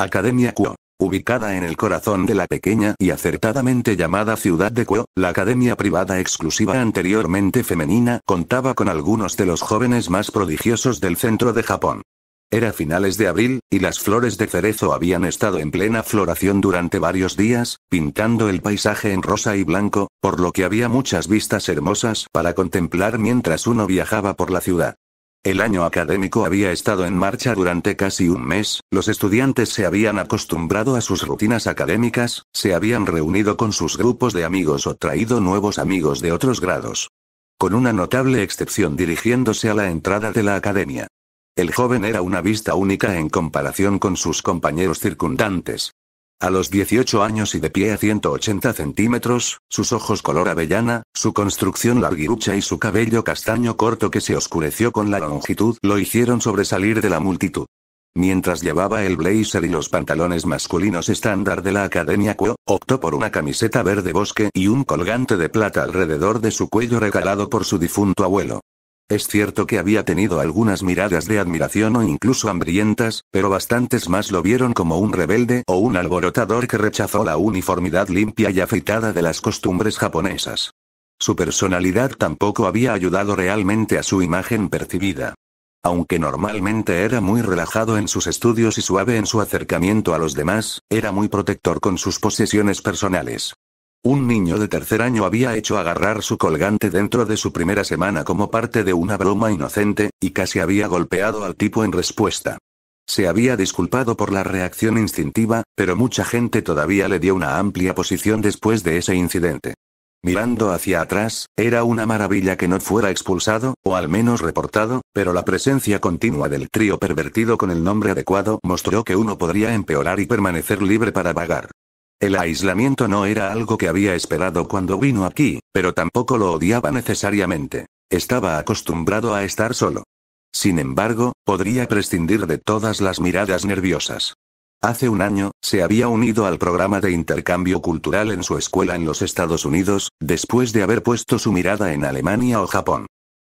Academia Kuo. Ubicada en el corazón de la pequeña y acertadamente llamada ciudad de Kuo, la academia privada exclusiva anteriormente femenina contaba con algunos de los jóvenes más prodigiosos del centro de Japón. Era finales de abril, y las flores de cerezo habían estado en plena floración durante varios días, pintando el paisaje en rosa y blanco, por lo que había muchas vistas hermosas para contemplar mientras uno viajaba por la ciudad. El año académico había estado en marcha durante casi un mes, los estudiantes se habían acostumbrado a sus rutinas académicas, se habían reunido con sus grupos de amigos o traído nuevos amigos de otros grados. Con una notable excepción dirigiéndose a la entrada de la academia. El joven era una vista única en comparación con sus compañeros circundantes. A los 18 años y de pie a 180 centímetros, sus ojos color avellana, su construcción larguirucha y su cabello castaño corto que se oscureció con la longitud lo hicieron sobresalir de la multitud. Mientras llevaba el blazer y los pantalones masculinos estándar de la Academia Kuo, optó por una camiseta verde bosque y un colgante de plata alrededor de su cuello regalado por su difunto abuelo. Es cierto que había tenido algunas miradas de admiración o incluso hambrientas, pero bastantes más lo vieron como un rebelde o un alborotador que rechazó la uniformidad limpia y afeitada de las costumbres japonesas. Su personalidad tampoco había ayudado realmente a su imagen percibida. Aunque normalmente era muy relajado en sus estudios y suave en su acercamiento a los demás, era muy protector con sus posesiones personales. Un niño de tercer año había hecho agarrar su colgante dentro de su primera semana como parte de una broma inocente, y casi había golpeado al tipo en respuesta. Se había disculpado por la reacción instintiva, pero mucha gente todavía le dio una amplia posición después de ese incidente. Mirando hacia atrás, era una maravilla que no fuera expulsado, o al menos reportado, pero la presencia continua del trío pervertido con el nombre adecuado mostró que uno podría empeorar y permanecer libre para vagar. El aislamiento no era algo que había esperado cuando vino aquí, pero tampoco lo odiaba necesariamente. Estaba acostumbrado a estar solo. Sin embargo, podría prescindir de todas las miradas nerviosas. Hace un año, se había unido al programa de intercambio cultural en su escuela en los Estados Unidos, después de haber puesto su mirada en Alemania o Japón.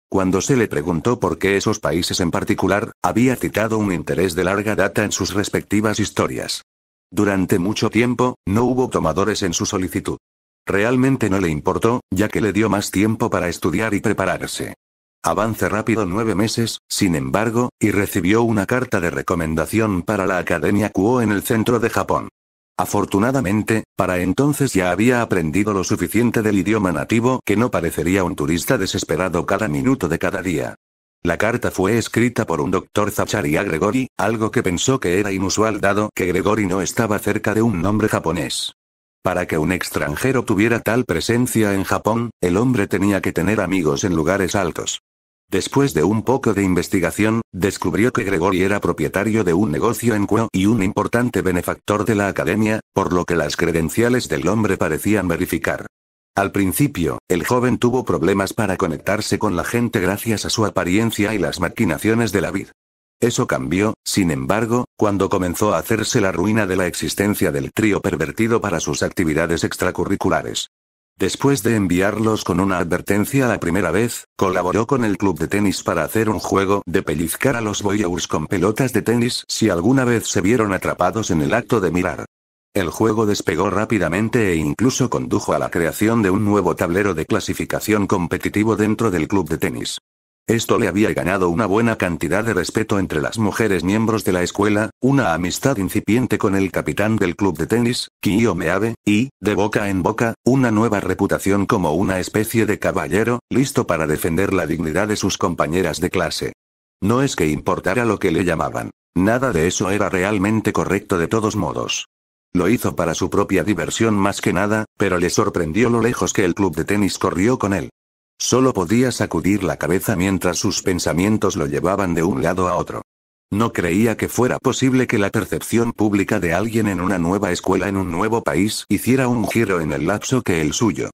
Cuando se le preguntó por qué esos países en particular, había citado un interés de larga data en sus respectivas historias. Durante mucho tiempo, no hubo tomadores en su solicitud. Realmente no le importó, ya que le dio más tiempo para estudiar y prepararse. Avance rápido 9 meses, sin embargo, y recibió una carta de recomendación para la Academia Kuo en el centro de Japón. Afortunadamente, para entonces ya había aprendido lo suficiente del idioma nativo que no parecería un turista desesperado cada minuto de cada día. La carta fue escrita por un doctor Zacharia Gregory, algo que pensó que era inusual dado que Gregory no estaba cerca de un nombre japonés. Para que un extranjero tuviera tal presencia en Japón, el hombre tenía que tener amigos en lugares altos. Después de un poco de investigación, descubrió que Gregory era propietario de un negocio en Kuo y un importante benefactor de la academia, por lo que las credenciales del hombre parecían verificar. Al principio, el joven tuvo problemas para conectarse con la gente gracias a su apariencia y las maquinaciones de la vid. Eso cambió, sin embargo, cuando comenzó a hacerse la ruina de la existencia del trío pervertido para sus actividades extracurriculares. Después de enviarlos con una advertencia la primera vez, colaboró con el club de tenis para hacer un juego de pellizcar a los voyeurs con pelotas de tenis si alguna vez se vieron atrapados en el acto de mirar. El juego despegó rápidamente e incluso condujo a la creación de un nuevo tablero de clasificación competitivo dentro del club de tenis. Esto le había ganado una buena cantidad de respeto entre las mujeres miembros de la escuela, una amistad incipiente con el capitán del club de tenis, Kiyo Meabe, y, de boca en boca, una nueva reputación como una especie de caballero, listo para defender la dignidad de sus compañeras de clase. No es que importara lo que le llamaban. Nada de eso era realmente correcto de todos modos. Lo hizo para su propia diversión más que nada, pero le sorprendió lo lejos que el club de tenis corrió con él. Solo podía sacudir la cabeza mientras sus pensamientos lo llevaban de un lado a otro. No creía que fuera posible que la percepción pública de alguien en una nueva escuela en un nuevo país hiciera un giro en el lapso que el suyo.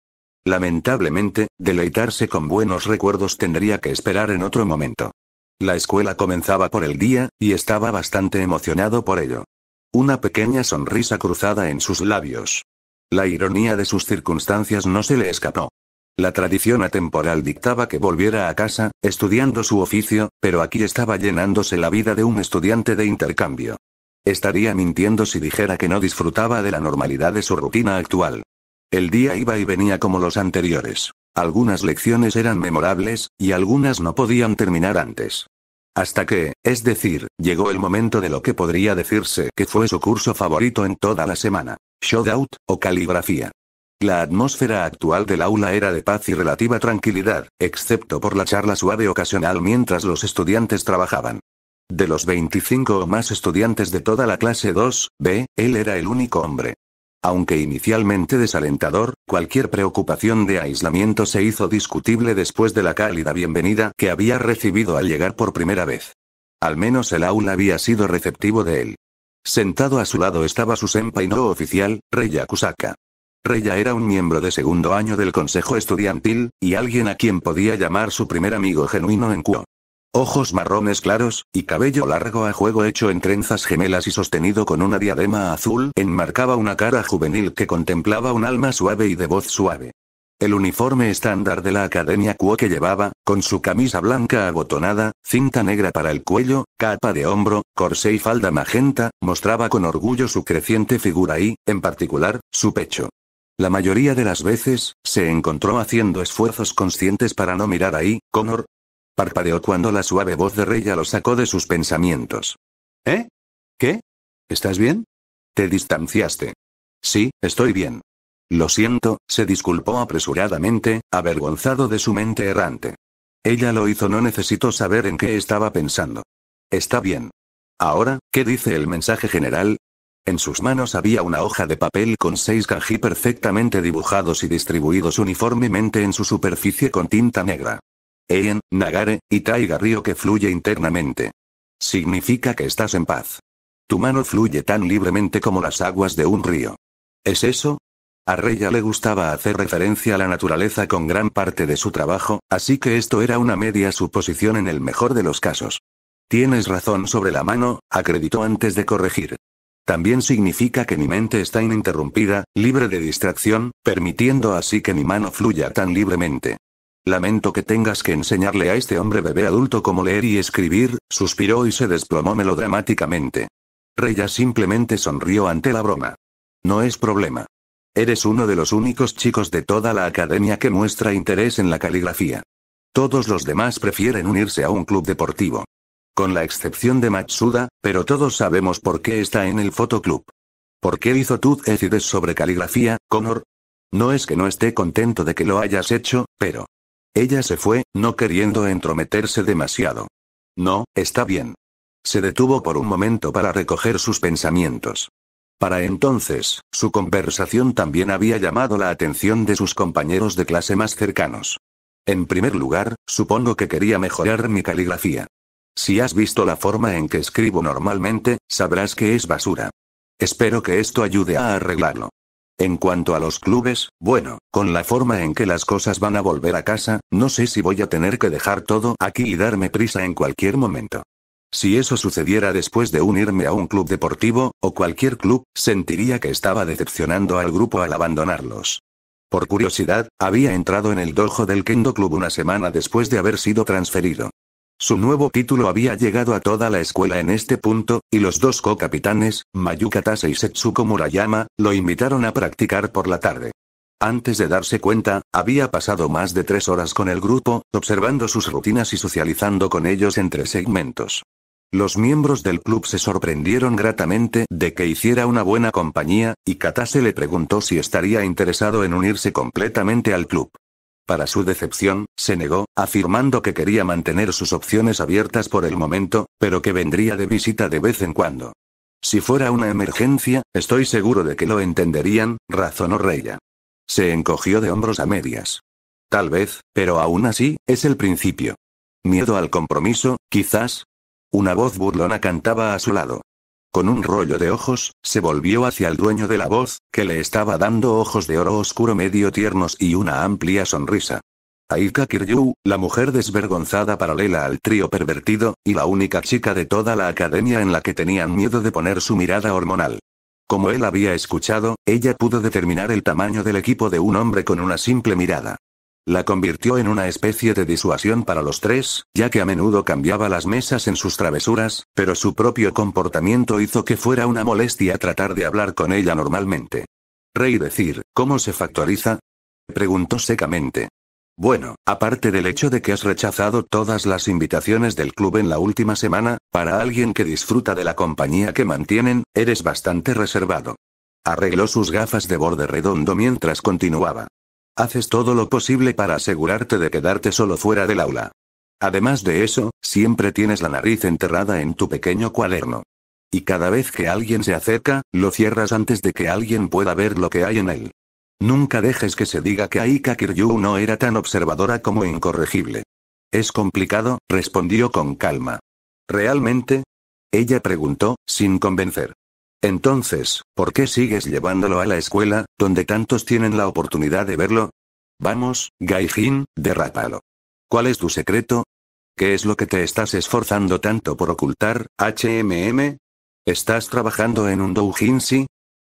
Lamentablemente, deleitarse con buenos recuerdos tendría que esperar en otro momento. La escuela comenzaba por el día, y estaba bastante emocionado por ello. Una pequeña sonrisa cruzada en sus labios. La ironía de sus circunstancias no se le escapó. La tradición atemporal dictaba que volviera a casa, estudiando su oficio, pero aquí estaba llenándose la vida de un estudiante de intercambio. Estaría mintiendo si dijera que no disfrutaba de la normalidad de su rutina actual. El día iba y venía como los anteriores. Algunas lecciones eran memorables, y algunas no podían terminar antes. Hasta que, es decir, llegó el momento de lo que podría decirse que fue su curso favorito en toda la semana. Shootout, o caligrafía. La atmósfera actual del aula era de paz y relativa tranquilidad, excepto por la charla suave ocasional mientras los estudiantes trabajaban. De los 25 o más estudiantes de toda la clase 2B, él era el único hombre. Aunque inicialmente desalentador, cualquier preocupación de aislamiento se hizo discutible después de la cálida bienvenida que había recibido al llegar por primera vez. Al menos el aula había sido receptivo de él. Sentado a su lado estaba su senpai no oficial, Reya Kusaka. Reya era un miembro de segundo año del consejo estudiantil, y alguien a quien podía llamar su primer amigo genuino en Kuo. Ojos marrones claros, y cabello largo a juego hecho en trenzas gemelas y sostenido con una diadema azul, enmarcaba una cara juvenil que contemplaba un alma suave y de voz suave. El uniforme estándar de la Academia Kuo que llevaba, con su camisa blanca abotonada, cinta negra para el cuello, capa de hombro, corsé y falda magenta, mostraba con orgullo su creciente figura y, en particular, su pecho. La mayoría de las veces, se encontró haciendo esfuerzos conscientes para no mirar ahí, Connor. Parpadeó cuando la suave voz de Reya lo sacó de sus pensamientos. ¿Eh? ¿Qué? ¿Estás bien? ¿Te distanciaste? Sí, estoy bien. Lo siento, se disculpó apresuradamente, avergonzado de su mente errante. Ella lo hizo, no necesito saber en qué estaba pensando. Está bien. Ahora, ¿qué dice el mensaje general? En sus manos había una hoja de papel con 6 kanji perfectamente dibujados y distribuidos uniformemente en su superficie con tinta negra. Eien, Nagare, y Taiga río que fluye internamente. Significa que estás en paz. Tu mano fluye tan libremente como las aguas de un río. ¿Es eso? A Reya le gustaba hacer referencia a la naturaleza con gran parte de su trabajo, así que esto era una media suposición en el mejor de los casos. Tienes razón sobre la mano, acreditó antes de corregir. También significa que mi mente está ininterrumpida, libre de distracción, permitiendo así que mi mano fluya tan libremente. Lamento que tengas que enseñarle a este hombre bebé adulto cómo leer y escribir, suspiró y se desplomó melodramáticamente. Reya simplemente sonrió ante la broma. No es problema. Eres uno de los únicos chicos de toda la academia que muestra interés en la caligrafía. Todos los demás prefieren unirse a un club deportivo. Con la excepción de Matsuda, pero todos sabemos por qué está en el fotoclub. ¿Por qué hizo tú decides sobre caligrafía, Connor? No es que no esté contento de que lo hayas hecho, pero... Ella se fue, no queriendo entrometerse demasiado. No, está bien. Se detuvo por un momento para recoger sus pensamientos. Para entonces, su conversación también había llamado la atención de sus compañeros de clase más cercanos. En primer lugar, supongo que quería mejorar mi caligrafía. Si has visto la forma en que escribo normalmente, sabrás que es basura. Espero que esto ayude a arreglarlo. En cuanto a los clubes, bueno, con la forma en que las cosas van a volver a casa, no sé si voy a tener que dejar todo aquí y darme prisa en cualquier momento. Si eso sucediera después de unirme a un club deportivo, o cualquier club, sentiría que estaba decepcionando al grupo al abandonarlos. Por curiosidad, había entrado en el dojo del Kendo Club una semana después de haber sido transferido. Su nuevo título había llegado a toda la escuela en este punto, y los dos co-capitanes, Mayuka Tase y Setsuko Murayama, lo invitaron a practicar por la tarde. Antes de darse cuenta, había pasado más de 3 horas con el grupo, observando sus rutinas y socializando con ellos entre segmentos. Los miembros del club se sorprendieron gratamente de que hiciera una buena compañía, y Katase le preguntó si estaría interesado en unirse completamente al club. Para su decepción, se negó, afirmando que quería mantener sus opciones abiertas por el momento, pero que vendría de visita de vez en cuando. Si fuera una emergencia, estoy seguro de que lo entenderían, razonó Reya. Se encogió de hombros a medias. Tal vez, pero aún así, es el principio. ¿Miedo al compromiso, quizás? Una voz burlona cantaba a su lado. Con un rollo de ojos, se volvió hacia el dueño de la voz, que le estaba dando ojos de oro oscuro medio tiernos y una amplia sonrisa. Aika Kiryu, la mujer desvergonzada paralela al trío pervertido, y la única chica de toda la academia en la que tenían miedo de poner su mirada hormonal. Como él había escuchado, ella pudo determinar el tamaño del equipo de un hombre con una simple mirada. la convirtió en una especie de disuasión para los tres, ya que a menudo cambiaba las mesas en sus travesuras, pero su propio comportamiento hizo que fuera una molestia tratar de hablar con ella normalmente. Decir, ¿cómo se factoriza? Preguntó secamente. Bueno, aparte del hecho de que has rechazado todas las invitaciones del club en la última semana, para alguien que disfruta de la compañía que mantienen, eres bastante reservado. Arregló sus gafas de borde redondo mientras continuaba. Haces todo lo posible para asegurarte de quedarte solo fuera del aula. Además de eso, siempre tienes la nariz enterrada en tu pequeño cuaderno. Y cada vez que alguien se acerca, lo cierras antes de que alguien pueda ver lo que hay en él. Nunca dejes que se diga que Aika Kiryu no era tan observadora como incorregible. Es complicado, respondió con calma. ¿Realmente? Ella preguntó, sin convencer. Entonces, ¿por qué sigues llevándolo a la escuela, donde tantos tienen la oportunidad de verlo? Vamos, Gaijin, derrátalo. ¿Cuál es tu secreto? ¿Qué es lo que te estás esforzando tanto por ocultar, ¿Estás trabajando en un doujinshi?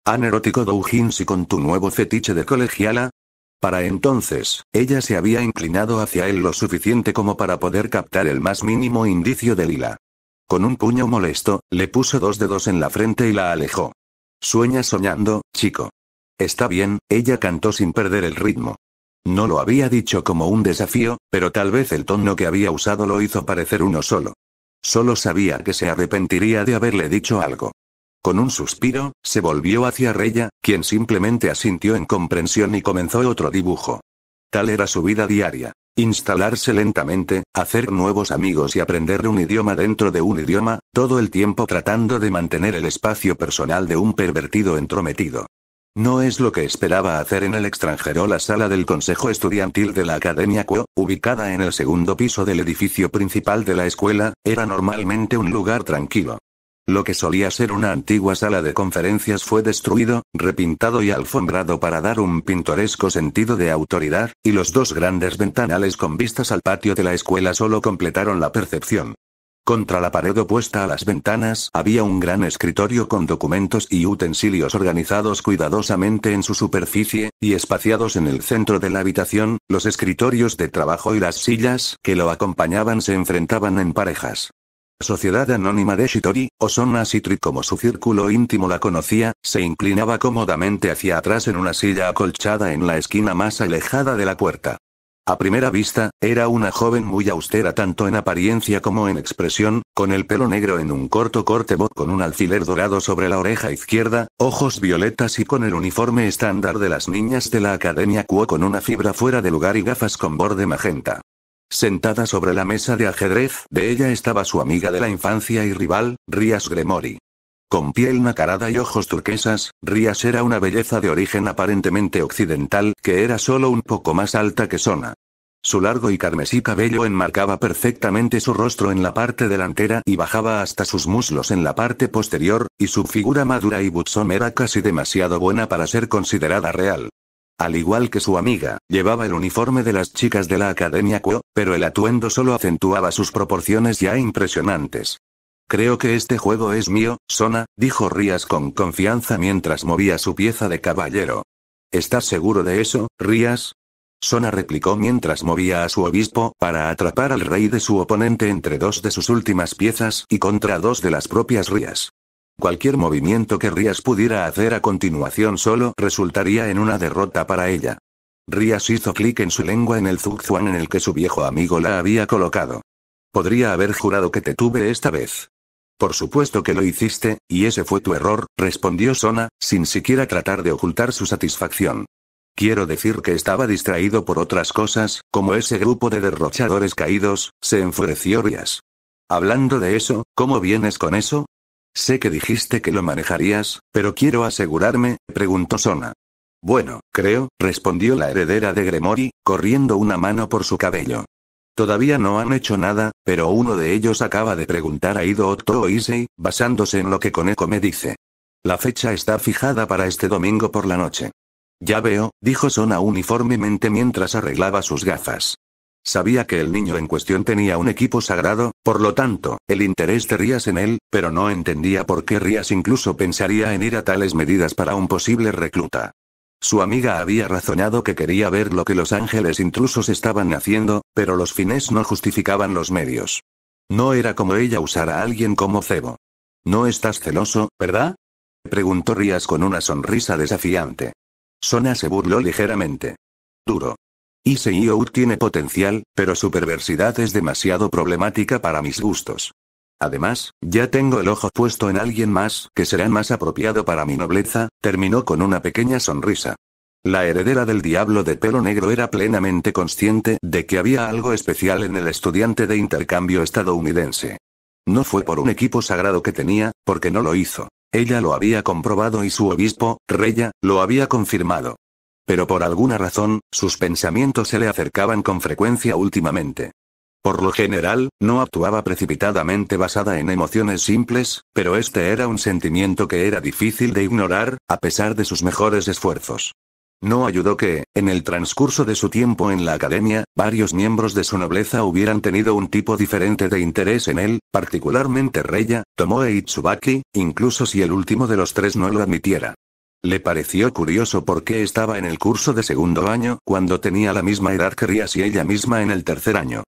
¿Un erótico doujinshi con tu nuevo fetiche de colegiala? Para entonces, ella se había inclinado hacia él lo suficiente como para poder captar el más mínimo indicio de lila. Con un puño molesto, le puso 2 dedos en la frente y la alejó. Sueñas soñando, chico. Está bien, ella cantó sin perder el ritmo. No lo había dicho como un desafío, pero tal vez el tono que había usado lo hizo parecer uno solo. Solo sabía que se arrepentiría de haberle dicho algo. Con un suspiro, se volvió hacia Reya, quien simplemente asintió en comprensión y comenzó otro dibujo. Tal era su vida diaria. Instalarse lentamente, hacer nuevos amigos y aprender un idioma dentro de un idioma, todo el tiempo tratando de mantener el espacio personal de un pervertido entrometido. No es lo que esperaba hacer en el extranjero. La sala del consejo estudiantil de la Academia Kuo, ubicada en el segundo piso del edificio principal de la escuela, era normalmente un lugar tranquilo. Lo que solía ser una antigua sala de conferencias fue destruido, repintado y alfombrado para dar un pintoresco sentido de autoridad, y los 2 grandes ventanales con vistas al patio de la escuela solo completaron la percepción. Contra la pared opuesta a las ventanas había un gran escritorio con documentos y utensilios organizados cuidadosamente en su superficie, y espaciados en el centro de la habitación, los escritorios de trabajo y las sillas que lo acompañaban se enfrentaban en parejas. Sociedad Anónima de Shitori, o Sona Shitri como su círculo íntimo la conocía, se inclinaba cómodamente hacia atrás en una silla acolchada en la esquina más alejada de la puerta. A primera vista, era una joven muy austera tanto en apariencia como en expresión, con el pelo negro en un corto corte bob con un alfiler dorado sobre la oreja izquierda, ojos violetas y con el uniforme estándar de las niñas de la Academia Kuo con una fibra fuera de lugar y gafas con borde magenta. Sentada sobre la mesa de ajedrez de ella estaba su amiga de la infancia y rival, Rias Gremory. Con piel nacarada y ojos turquesas, Rias era una belleza de origen aparentemente occidental, que era solo un poco más alta que Sona. Su largo y carmesí cabello enmarcaba perfectamente su rostro en la parte delantera y bajaba hasta sus muslos en la parte posterior, y su figura madura y buxom era casi demasiado buena para ser considerada real. Al igual que su amiga, llevaba el uniforme de las chicas de la Academia Kuo, pero el atuendo solo acentuaba sus proporciones ya impresionantes. Creo que este juego es mío, Sona, dijo Rias con confianza mientras movía su pieza de caballero. ¿Estás seguro de eso, Rias? Sona replicó mientras movía a su obispo para atrapar al rey de su oponente entre 2 de sus últimas piezas y contra 2 de las propias Rias. Cualquier movimiento que Rias pudiera hacer a continuación solo resultaría en una derrota para ella. Rias hizo clic en su lengua en el zugzwang en el que su viejo amigo la había colocado. Podría haber jurado que te tuve esta vez. Por supuesto que lo hiciste, y ese fue tu error, respondió Sona, sin siquiera tratar de ocultar su satisfacción. Quiero decir que estaba distraído por otras cosas, como ese grupo de derrochadores caídos, se enfureció Rias. Hablando de eso, ¿cómo vienes con eso? Sé que dijiste que lo manejarías, pero quiero asegurarme, preguntó Sona. Bueno, creo, respondió la heredera de Gremory, corriendo una mano por su cabello. Todavía no han hecho nada, pero uno de ellos acaba de preguntar a Ido Otto Issei, basándose en lo que Koneko me dice. La fecha está fijada para este domingo por la noche. Ya veo, dijo Sona uniformemente mientras arreglaba sus gafas. Sabía que el niño en cuestión tenía un equipo sagrado, por lo tanto, el interés de Rias en él, pero no entendía por qué Rias incluso pensaría en ir a tales medidas para un posible recluta. Su amiga había razonado que quería ver lo que los ángeles intrusos estaban haciendo, pero los fines no justificaban los medios. No era como ella usar a alguien como cebo. ¿No estás celoso, verdad? Preguntó Rías con una sonrisa desafiante. Sona se burló ligeramente. Duro. Issei-Oh tiene potencial, pero su perversidad es demasiado problemática para mis gustos. Además, ya tengo el ojo puesto en alguien más, que será más apropiado para mi nobleza, terminó con una pequeña sonrisa. La heredera del diablo de pelo negro era plenamente consciente de que había algo especial en el estudiante de intercambio estadounidense. No fue por un equipo sagrado que tenía, porque no lo hizo. Ella lo había comprobado y su obispo, Reya, lo había confirmado. Pero por alguna razón, sus pensamientos se le acercaban con frecuencia últimamente. Por lo general, no actuaba precipitadamente basada en emociones simples, pero este era un sentimiento que era difícil de ignorar, a pesar de sus mejores esfuerzos. No ayudó que, en el transcurso de su tiempo en la academia, varios miembros de su nobleza hubieran tenido un tipo diferente de interés en él, particularmente Reya, Tomoe y Tsubaki, incluso si el último de los tres no lo admitiera. Le pareció curioso por qué estaba en el curso de segundo año, cuando tenía la misma edad que Rías y ella misma en el tercer año.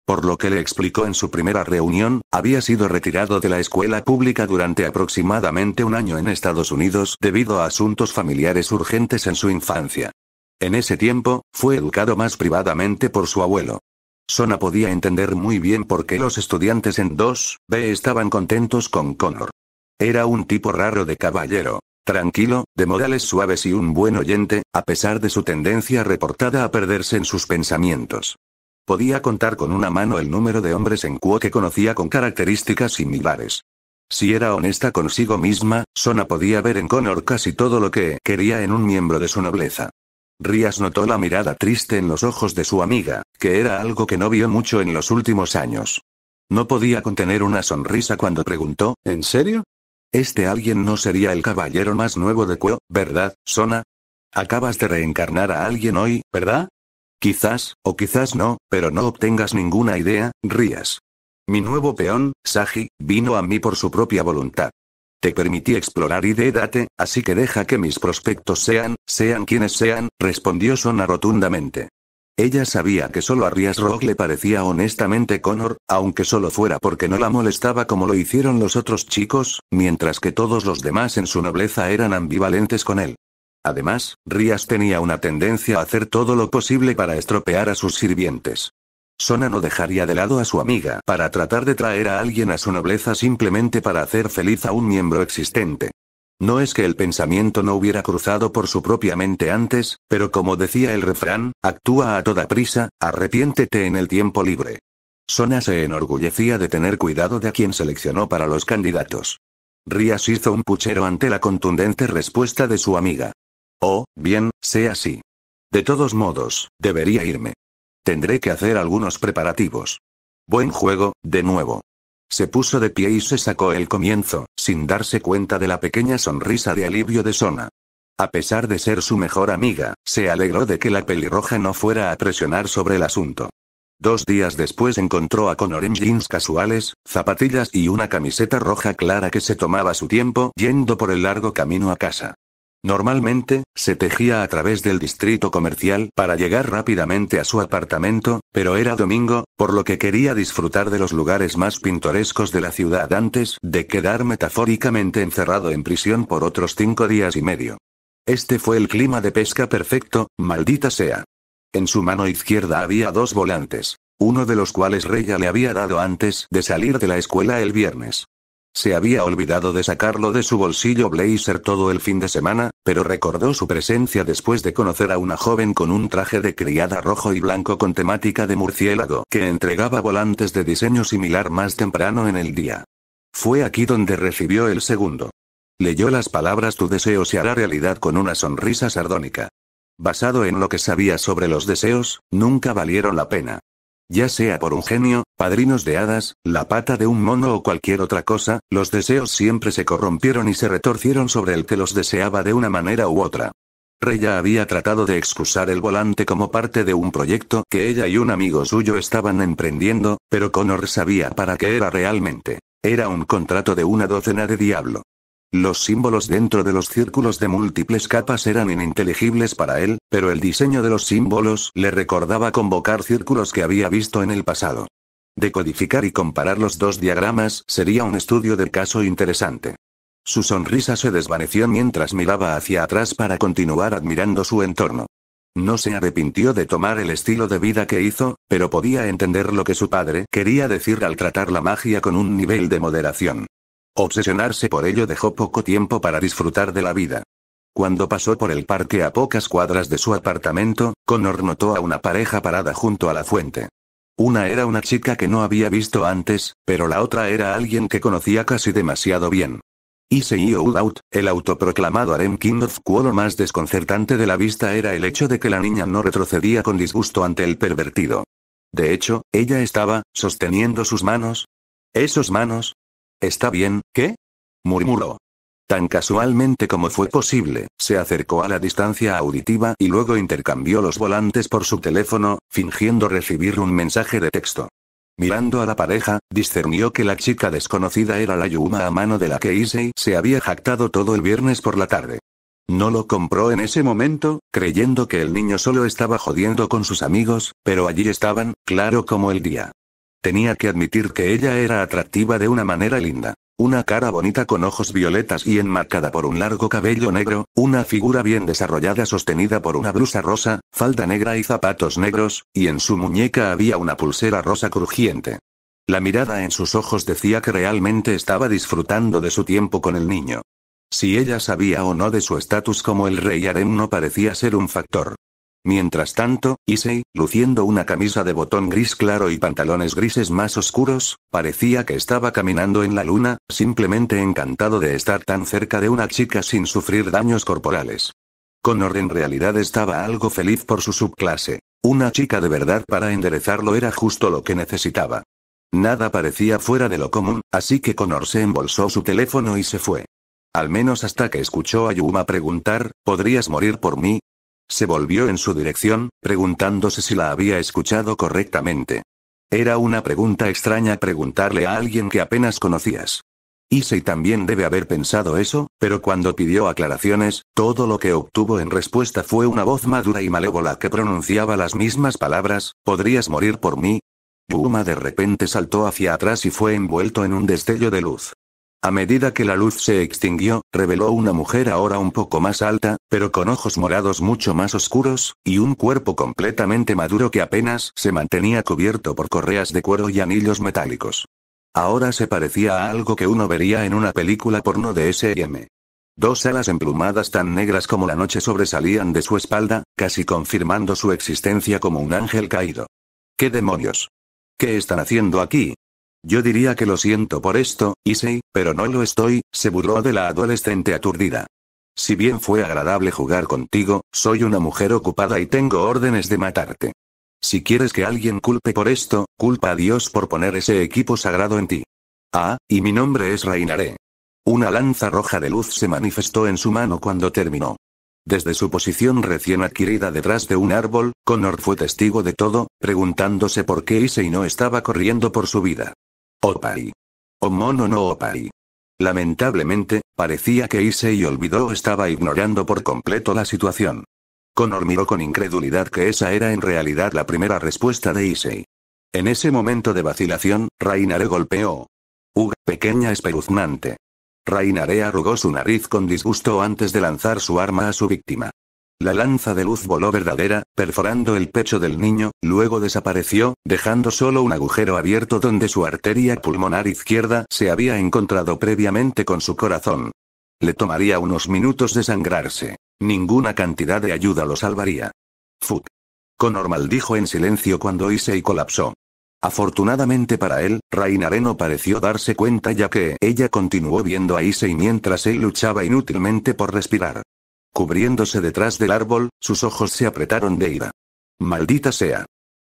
Por lo que le explicó en su primera reunión, había sido retirado de la escuela pública durante aproximadamente un año en Estados Unidos debido a asuntos familiares urgentes en su infancia. En ese tiempo, fue educado más privadamente por su abuelo. Sona podía entender muy bien por qué los estudiantes en 2B estaban contentos con Connor. Era un tipo raro de caballero. Tranquilo, de modales suaves y un buen oyente, a pesar de su tendencia reportada a perderse en sus pensamientos. Podía contar con una mano el número de hombres en Kuo que conocía con características similares. Si era honesta consigo misma, Sona podía ver en Connor casi todo lo que quería en un miembro de su nobleza. Rías notó la mirada triste en los ojos de su amiga, que era algo que no vio mucho en los últimos años. No podía contener una sonrisa cuando preguntó, ¿en serio? Este alguien no sería el caballero más nuevo de Kuo, ¿verdad, Sona? Acabas de reencarnar a alguien hoy, ¿verdad? Quizás, o quizás no, pero no obtengas ninguna idea, Rías. Mi nuevo peón, Sagi, vino a mí por su propia voluntad. Te permití explorar y date, así que deja que mis prospectos sean quienes sean, respondió Sona rotundamente. Ella sabía que solo a Rías Rogue le parecía honestamente Connor, aunque solo fuera porque no la molestaba como lo hicieron los otros chicos, mientras que todos los demás en su nobleza eran ambivalentes con él. Además, Rías tenía una tendencia a hacer todo lo posible para estropear a sus sirvientes. Sona no dejaría de lado a su amiga para tratar de traer a alguien a su nobleza simplemente para hacer feliz a un miembro existente. No es que el pensamiento no hubiera cruzado por su propia mente antes, pero como decía el refrán, actúa a toda prisa, arrepiéntete en el tiempo libre. Sona se enorgullecía de tener cuidado de a quien seleccionó para los candidatos. Rías hizo un puchero ante la contundente respuesta de su amiga. Oh, bien, sea así. De todos modos, debería irme. Tendré que hacer algunos preparativos. Buen juego, de nuevo. Se puso de pie y se sacó el comienzo, sin darse cuenta de la pequeña sonrisa de alivio de Sona. A pesar de ser su mejor amiga, se alegró de que la pelirroja no fuera a presionar sobre el asunto. 2 días después encontró a Connor en jeans casuales, zapatillas y una camiseta roja clara que se tomaba su tiempo yendo por el largo camino a casa. Normalmente, se tejía a través del distrito comercial para llegar rápidamente a su apartamento, pero era domingo, por lo que quería disfrutar de los lugares más pintorescos de la ciudad antes de quedar metafóricamente encerrado en prisión por otros 5 días y medio. Este fue el clima de pesca perfecto, maldita sea. En su mano izquierda había 2 volantes, uno de los cuales Reya le había dado antes de salir de la escuela el viernes. Se había olvidado de sacarlo de su bolsillo blazer todo el fin de semana, pero recordó su presencia después de conocer a una joven con un traje de criada rojo y blanco con temática de murciélago que entregaba volantes de diseño similar más temprano en el día. Fue aquí donde recibió el segundo. Leyó las palabras "tu deseo se hará realidad" con una sonrisa sardónica. Basado en lo que sabía sobre los deseos, nunca valieron la pena. Ya sea por un genio, padrinos de hadas, la pata de un mono o cualquier otra cosa, los deseos siempre se corrompieron y se retorcieron sobre el que los deseaba de una manera u otra. Reya había tratado de excusar el volante como parte de un proyecto que ella y un amigo suyo estaban emprendiendo, pero Connor sabía para qué era realmente. Era un contrato de una docena de diablo. Los símbolos dentro de los círculos de múltiples capas eran ininteligibles para él, pero el diseño de los símbolos le recordaba convocar círculos que había visto en el pasado. Decodificar y comparar los dos diagramas sería un estudio del caso interesante. Su sonrisa se desvaneció mientras miraba hacia atrás para continuar admirando su entorno. No se arrepintió de tomar el estilo de vida que hizo, pero podía entender lo que su padre quería decir al tratar la magia con un nivel de moderación. Obsesionarse por ello dejó poco tiempo para disfrutar de la vida. Cuando pasó por el parque a pocas cuadras de su apartamento, Connor notó a una pareja parada junto a la fuente. Una era una chica que no había visto antes, pero la otra era alguien que conocía casi demasiado bien. Issei Oudout, el autoproclamado harem king of Quo. Lo más desconcertante de la vista era el hecho de que la niña no retrocedía con disgusto ante el pervertido. De hecho, ella estaba sosteniendo sus manos. ¿Esos manos? ¿Está bien, qué? Murmuró. Tan casualmente como fue posible, se acercó a la distancia auditiva y luego intercambió los volantes por su teléfono, fingiendo recibir un mensaje de texto. Mirando a la pareja, discernió que la chica desconocida era la Yuma a mano de la que Issei se había jactado todo el viernes por la tarde. No lo compró en ese momento, creyendo que el niño solo estaba jodiendo con sus amigos, pero allí estaban, claro como el día. Tenía que admitir que ella era atractiva de una manera linda. Una cara bonita con ojos violetas y enmarcada por un largo cabello negro, una figura bien desarrollada sostenida por una blusa rosa, falda negra y zapatos negros, y en su muñeca había una pulsera rosa crujiente. La mirada en sus ojos decía que realmente estaba disfrutando de su tiempo con el niño. Si ella sabía o no de su estatus como el rey harem no parecía ser un factor. Mientras tanto, Issei, luciendo una camisa de botón gris claro y pantalones grises más oscuros, parecía que estaba caminando en la luna, simplemente encantado de estar tan cerca de una chica sin sufrir daños corporales. Connor en realidad estaba algo feliz por su subclase. Una chica de verdad para enderezarlo era justo lo que necesitaba. Nada parecía fuera de lo común, así que Connor se embolsó su teléfono y se fue. Al menos hasta que escuchó a Yuma preguntar, ¿podrías morir por mí? Se volvió en su dirección, preguntándose si la había escuchado correctamente. Era una pregunta extraña preguntarle a alguien que apenas conocías. Issei también debe haber pensado eso, pero cuando pidió aclaraciones, todo lo que obtuvo en respuesta fue una voz madura y malévola que pronunciaba las mismas palabras, ¿podrías morir por mí? Yuma de repente saltó hacia atrás y fue envuelto en un destello de luz. A medida que la luz se extinguió, reveló una mujer ahora un poco más alta, pero con ojos morados mucho más oscuros, y un cuerpo completamente maduro que apenas se mantenía cubierto por correas de cuero y anillos metálicos. Ahora se parecía a algo que uno vería en una película porno de S&M. Dos alas emplumadas tan negras como la noche sobresalían de su espalda, casi confirmando su existencia como un ángel caído. ¿Qué demonios? ¿Qué están haciendo aquí? Yo diría que lo siento por esto, Issei, pero no lo estoy, se burló de la adolescente aturdida. Si bien fue agradable jugar contigo, soy una mujer ocupada y tengo órdenes de matarte. Si quieres que alguien culpe por esto, culpa a Dios por poner ese equipo sagrado en ti. Ah, y mi nombre es Rainare. Una lanza roja de luz se manifestó en su mano cuando terminó. Desde su posición recién adquirida detrás de un árbol, Connor fue testigo de todo, preguntándose por qué Issei no estaba corriendo por su vida. Opai. O mono no Opai. Lamentablemente, parecía que Issei olvidó o estaba ignorando por completo la situación. Connor miró con incredulidad que esa era en realidad la primera respuesta de Issei. En ese momento de vacilación, Rainare golpeó. Pequeña espeluznante. Rainare arrugó su nariz con disgusto antes de lanzar su arma a su víctima. La lanza de luz voló verdadera, perforando el pecho del niño, luego desapareció, dejando solo un agujero abierto donde su arteria pulmonar izquierda se había encontrado previamente con su corazón. Le tomaría unos minutos desangrarse. Ninguna cantidad de ayuda lo salvaría. Fuck. Connor maldijo en silencio cuando Issei colapsó. Afortunadamente para él, Rainare no pareció darse cuenta ya que ella continuó viendo a Issei mientras él luchaba inútilmente por respirar. Cubriéndose detrás del árbol, sus ojos se apretaron de ira. Maldita sea.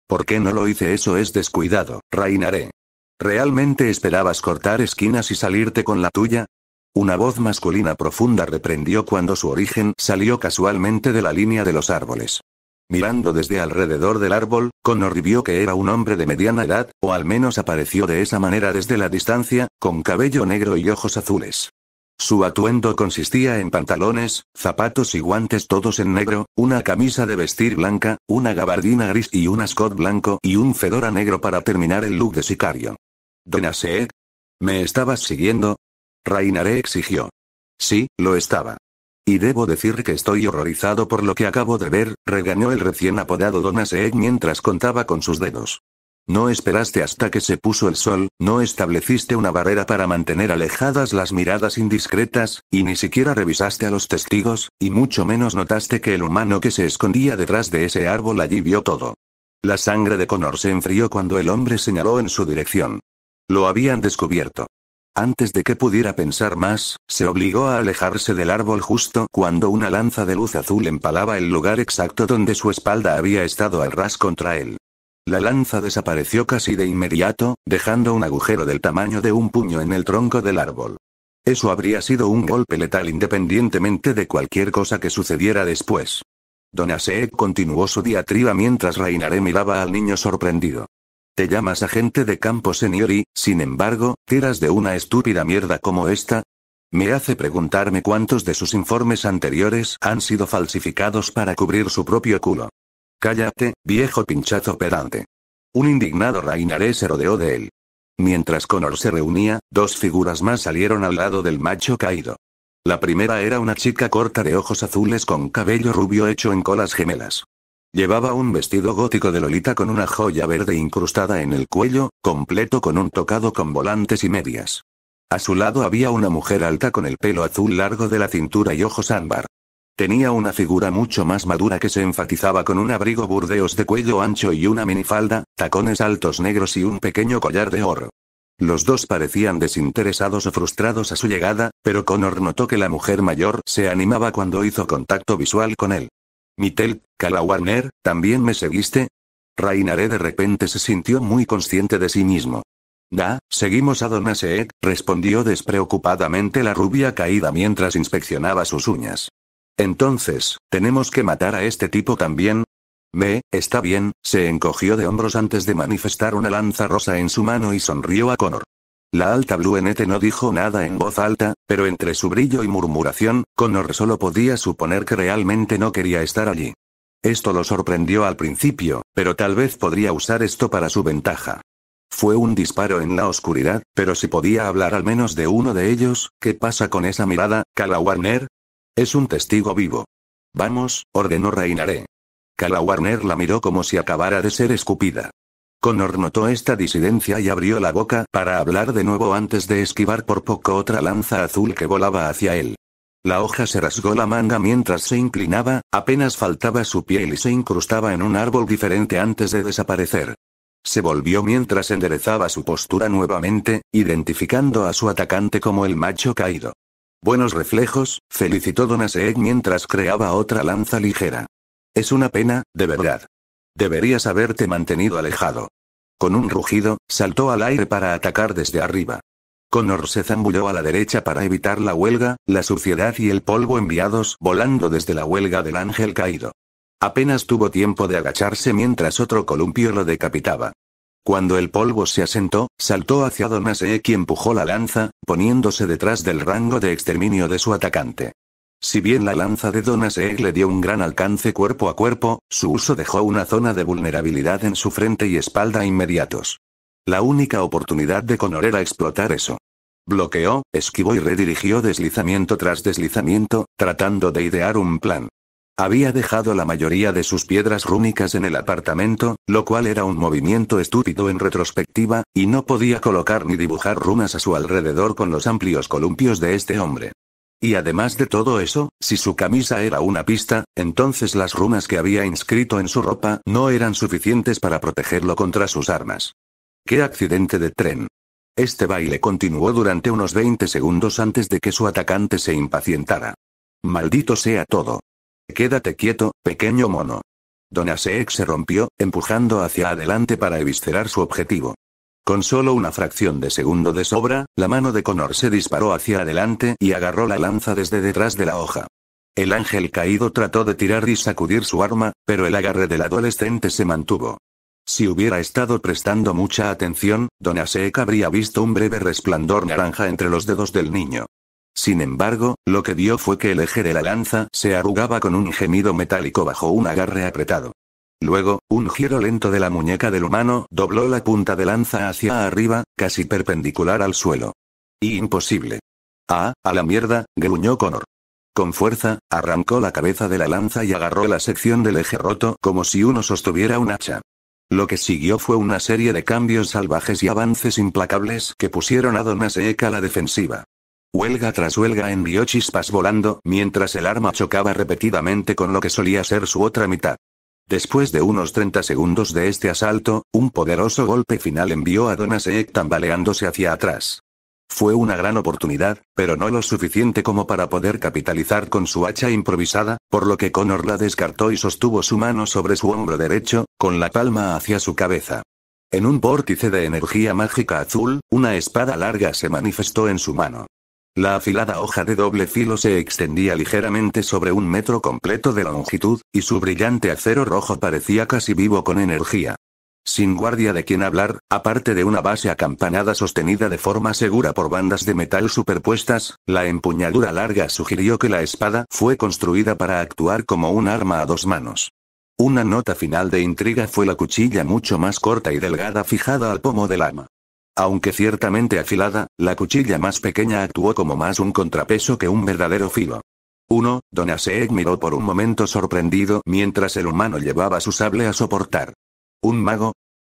¿Por qué no lo hice? Eso es descuidado, Rainare. ¿Realmente esperabas cortar esquinas y salirte con la tuya? Una voz masculina profunda reprendió cuando su origen salió casualmente de la línea de los árboles. Mirando desde alrededor del árbol, Connor vio que era un hombre de mediana edad, o al menos apareció de esa manera desde la distancia, con cabello negro y ojos azules. Su atuendo consistía en pantalones, zapatos y guantes todos en negro, una camisa de vestir blanca, una gabardina gris y un ascot blanco y un fedora negro para terminar el look de sicario. Don Aseek, ¿me estabas siguiendo? Rainare exigió. Sí, lo estaba. Y debo decir que estoy horrorizado por lo que acabo de ver, regañó el recién apodado Don Aseek mientras contaba con sus dedos. No esperaste hasta que se puso el sol, no estableciste una barrera para mantener alejadas las miradas indiscretas, y ni siquiera revisaste a los testigos, y mucho menos notaste que el humano que se escondía detrás de ese árbol allí vio todo. La sangre de Connor se enfrió cuando el hombre señaló en su dirección. Lo habían descubierto. Antes de que pudiera pensar más, se obligó a alejarse del árbol justo cuando una lanza de luz azul empalaba el lugar exacto donde su espalda había estado al ras contra él. La lanza desapareció casi de inmediato, dejando un agujero del tamaño de un puño en el tronco del árbol. Eso habría sido un golpe letal independientemente de cualquier cosa que sucediera después. Don Aseek continuó su diatriba mientras Rainare miraba al niño sorprendido. Te llamas agente de campo senior y, sin embargo, tiras de una estúpida mierda como esta. Me hace preguntarme cuántos de sus informes anteriores han sido falsificados para cubrir su propio culo. Cállate, viejo pinchazo pedante. Un indignado Rainare se rodeó de él. Mientras Connor se reunía, dos figuras más salieron al lado del macho caído. La primera era una chica corta de ojos azules con cabello rubio hecho en colas gemelas. Llevaba un vestido gótico de Lolita con una joya verde incrustada en el cuello, completo con un tocado con volantes y medias. A su lado había una mujer alta con el pelo azul largo de la cintura y ojos ámbar. Tenía una figura mucho más madura que se enfatizaba con un abrigo burdeos de cuello ancho y una minifalda, tacones altos negros y un pequeño collar de oro. Los dos parecían desinteresados o frustrados a su llegada, pero Connor notó que la mujer mayor se animaba cuando hizo contacto visual con él. Mittel, Kala Warner, ¿también me seguiste? Rainare de repente se sintió muy consciente de sí mismo. Seguimos a Don Aseek, respondió despreocupadamente la rubia caída mientras inspeccionaba sus uñas. Entonces, ¿tenemos que matar a este tipo también? Está bien, se encogió de hombros antes de manifestar una lanza rosa en su mano y sonrió a Connor. La alta Bluenete no dijo nada en voz alta, pero entre su brillo y murmuración, Connor solo podía suponer que realmente no quería estar allí. Esto lo sorprendió al principio, pero tal vez podría usar esto para su ventaja. Fue un disparo en la oscuridad, pero si podía hablar al menos de uno de ellos, ¿qué pasa con esa mirada, Kala Warner? Es un testigo vivo. Vamos, ordenó Rainare. Kala Warner la miró como si acabara de ser escupida. Connor notó esta disidencia y abrió la boca para hablar de nuevo antes de esquivar por poco otra lanza azul que volaba hacia él. La hoja se rasgó la manga mientras se inclinaba, apenas faltaba su piel y se incrustaba en un árbol diferente antes de desaparecer. Se volvió mientras enderezaba su postura nuevamente, identificando a su atacante como el macho caído. Buenos reflejos, felicitó Don Aseek mientras creaba otra lanza ligera. Es una pena, de verdad. Deberías haberte mantenido alejado. Con un rugido, saltó al aire para atacar desde arriba. Connor se zambulló a la derecha para evitar la huelga, la suciedad y el polvo enviados volando desde la huelga del ángel caído. Apenas tuvo tiempo de agacharse mientras otro columpio lo decapitaba. Cuando el polvo se asentó, saltó hacia Don Aseek y empujó la lanza, poniéndose detrás del rango de exterminio de su atacante. Si bien la lanza de Don Aseek le dio un gran alcance cuerpo a cuerpo, su uso dejó una zona de vulnerabilidad en su frente y espalda inmediatos. La única oportunidad de Connor era explotar eso. Bloqueó, esquivó y redirigió deslizamiento tras deslizamiento, tratando de idear un plan. Había dejado la mayoría de sus piedras rúnicas en el apartamento, lo cual era un movimiento estúpido en retrospectiva, y no podía colocar ni dibujar runas a su alrededor con los amplios columpios de este hombre. Y además de todo eso, si su camisa era una pista, entonces las runas que había inscrito en su ropa no eran suficientes para protegerlo contra sus armas. ¡Qué accidente de tren! Este baile continuó durante unos 20 segundos antes de que su atacante se impacientara. ¡Maldito sea todo! Quédate quieto, pequeño mono. Don Aseek se rompió, empujando hacia adelante para eviscerar su objetivo. Con solo una fracción de segundo de sobra, la mano de Connor se disparó hacia adelante y agarró la lanza desde detrás de la hoja. El ángel caído trató de tirar y sacudir su arma, pero el agarre del adolescente se mantuvo. Si hubiera estado prestando mucha atención, Don Aseek habría visto un breve resplandor naranja entre los dedos del niño. Sin embargo, lo que vio fue que el eje de la lanza se arrugaba con un gemido metálico bajo un agarre apretado. Luego, un giro lento de la muñeca del humano dobló la punta de lanza hacia arriba, casi perpendicular al suelo. Imposible. Ah, a la mierda, gruñó Connor. Con fuerza, arrancó la cabeza de la lanza y agarró la sección del eje roto como si uno sostuviera un hacha. Lo que siguió fue una serie de cambios salvajes y avances implacables que pusieron a Donnasek a la defensiva. Huelga tras huelga envió chispas volando mientras el arma chocaba repetidamente con lo que solía ser su otra mitad. Después de unos 30 segundos de este asalto, un poderoso golpe final envió a Donnasek tambaleándose hacia atrás. Fue una gran oportunidad, pero no lo suficiente como para poder capitalizar con su hacha improvisada, por lo que Connor la descartó y sostuvo su mano sobre su hombro derecho, con la palma hacia su cabeza. En un vórtice de energía mágica azul, una espada larga se manifestó en su mano. La afilada hoja de doble filo se extendía ligeramente sobre 1 metro completo de longitud, y su brillante acero rojo parecía casi vivo con energía. Sin guardia de quien hablar, aparte de una base acampanada sostenida de forma segura por bandas de metal superpuestas, la empuñadura larga sugirió que la espada fue construida para actuar como un arma a 2 manos. Una nota final de intriga fue la cuchilla mucho más corta y delgada fijada al pomo del arma. Aunque ciertamente afilada, la cuchilla más pequeña actuó como más un contrapeso que un verdadero filo. Donnasek miró por un momento sorprendido mientras el humano llevaba su sable a soportar. ¿Un mago?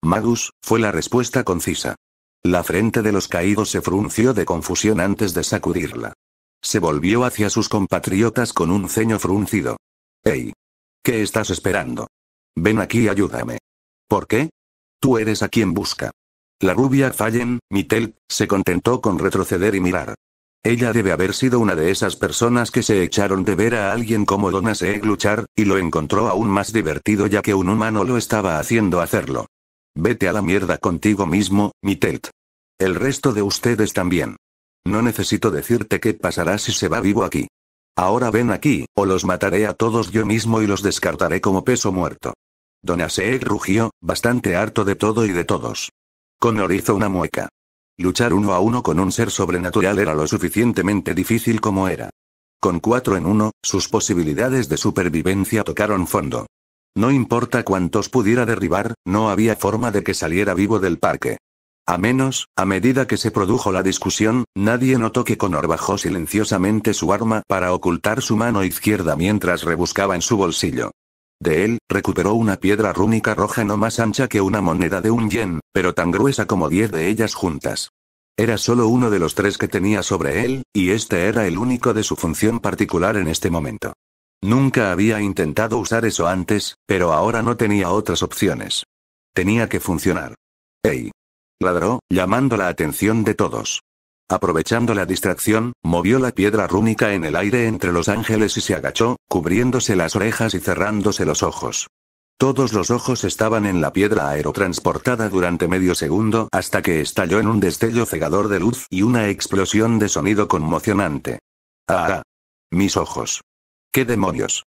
Magus, fue la respuesta concisa. La frente de los caídos se frunció de confusión antes de sacudirla. Se volvió hacia sus compatriotas con un ceño fruncido. «Hey. ¿Qué estás esperando? Ven aquí y ayúdame». «¿Por qué? Tú eres a quien busca». La rubia Fallen, Mittel, se contentó con retroceder y mirar. Ella debe haber sido una de esas personas que se echaron de ver a alguien como Donnasek luchar, y lo encontró aún más divertido ya que un humano lo estaba haciendo hacerlo. Vete a la mierda contigo mismo, Mittelt. El resto de ustedes también. No necesito decirte qué pasará si se va vivo aquí. Ahora ven aquí, o los mataré a todos yo mismo y los descartaré como peso muerto. Donnasek rugió, bastante harto de todo y de todos. Connor hizo una mueca. Luchar 1 a 1 con un ser sobrenatural era lo suficientemente difícil como era. Con 4 en 1, sus posibilidades de supervivencia tocaron fondo. No importa cuántos pudiera derribar, no había forma de que saliera vivo del parque. A medida que se produjo la discusión, nadie notó que Connor bajó silenciosamente su arma para ocultar su mano izquierda mientras rebuscaba en su bolsillo. De él, recuperó una piedra rúnica roja no más ancha que una moneda de 1 yen, pero tan gruesa como 10 de ellas juntas. Era solo uno de los 3 que tenía sobre él, y este era el único de su función particular en este momento. Nunca había intentado usar eso antes, pero ahora no tenía otras opciones. Tenía que funcionar. «¡Ey!», ladró, llamando la atención de todos. Aprovechando la distracción, movió la piedra rúnica en el aire entre los ángeles y se agachó, cubriéndose las orejas y cerrándose los ojos. Todos los ojos estaban en la piedra aerotransportada durante medio segundo hasta que estalló en un destello cegador de luz y una explosión de sonido conmocionante. ¡Ah! Mis ojos. ¿Qué demonios?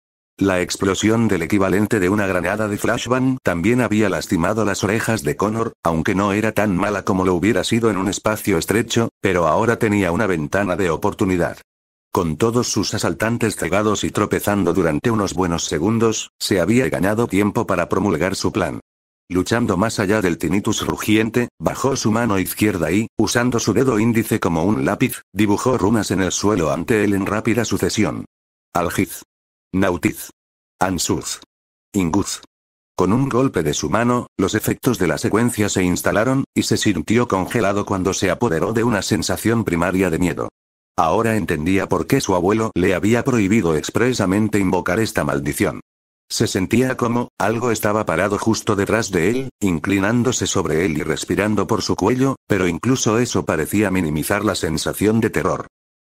La explosión del equivalente de una granada de flashbang también había lastimado las orejas de Connor, aunque no era tan mala como lo hubiera sido en un espacio estrecho, pero ahora tenía una ventana de oportunidad. Con todos sus asaltantes cegados y tropezando durante unos buenos segundos, se había ganado tiempo para promulgar su plan. Luchando más allá del tinnitus rugiente, bajó su mano izquierda y, usando su dedo índice como un lápiz, dibujó runas en el suelo ante él en rápida sucesión. Algiz. Nautiz. Ansuz. Inguz. Con un golpe de su mano, los efectos de la secuencia se instalaron, y se sintió congelado cuando se apoderó de una sensación primaria de miedo. Ahora entendía por qué su abuelo le había prohibido expresamente invocar esta maldición. Se sentía como, algo estaba parado justo detrás de él, inclinándose sobre él y respirando por su cuello, pero incluso eso parecía minimizar la sensación de terror.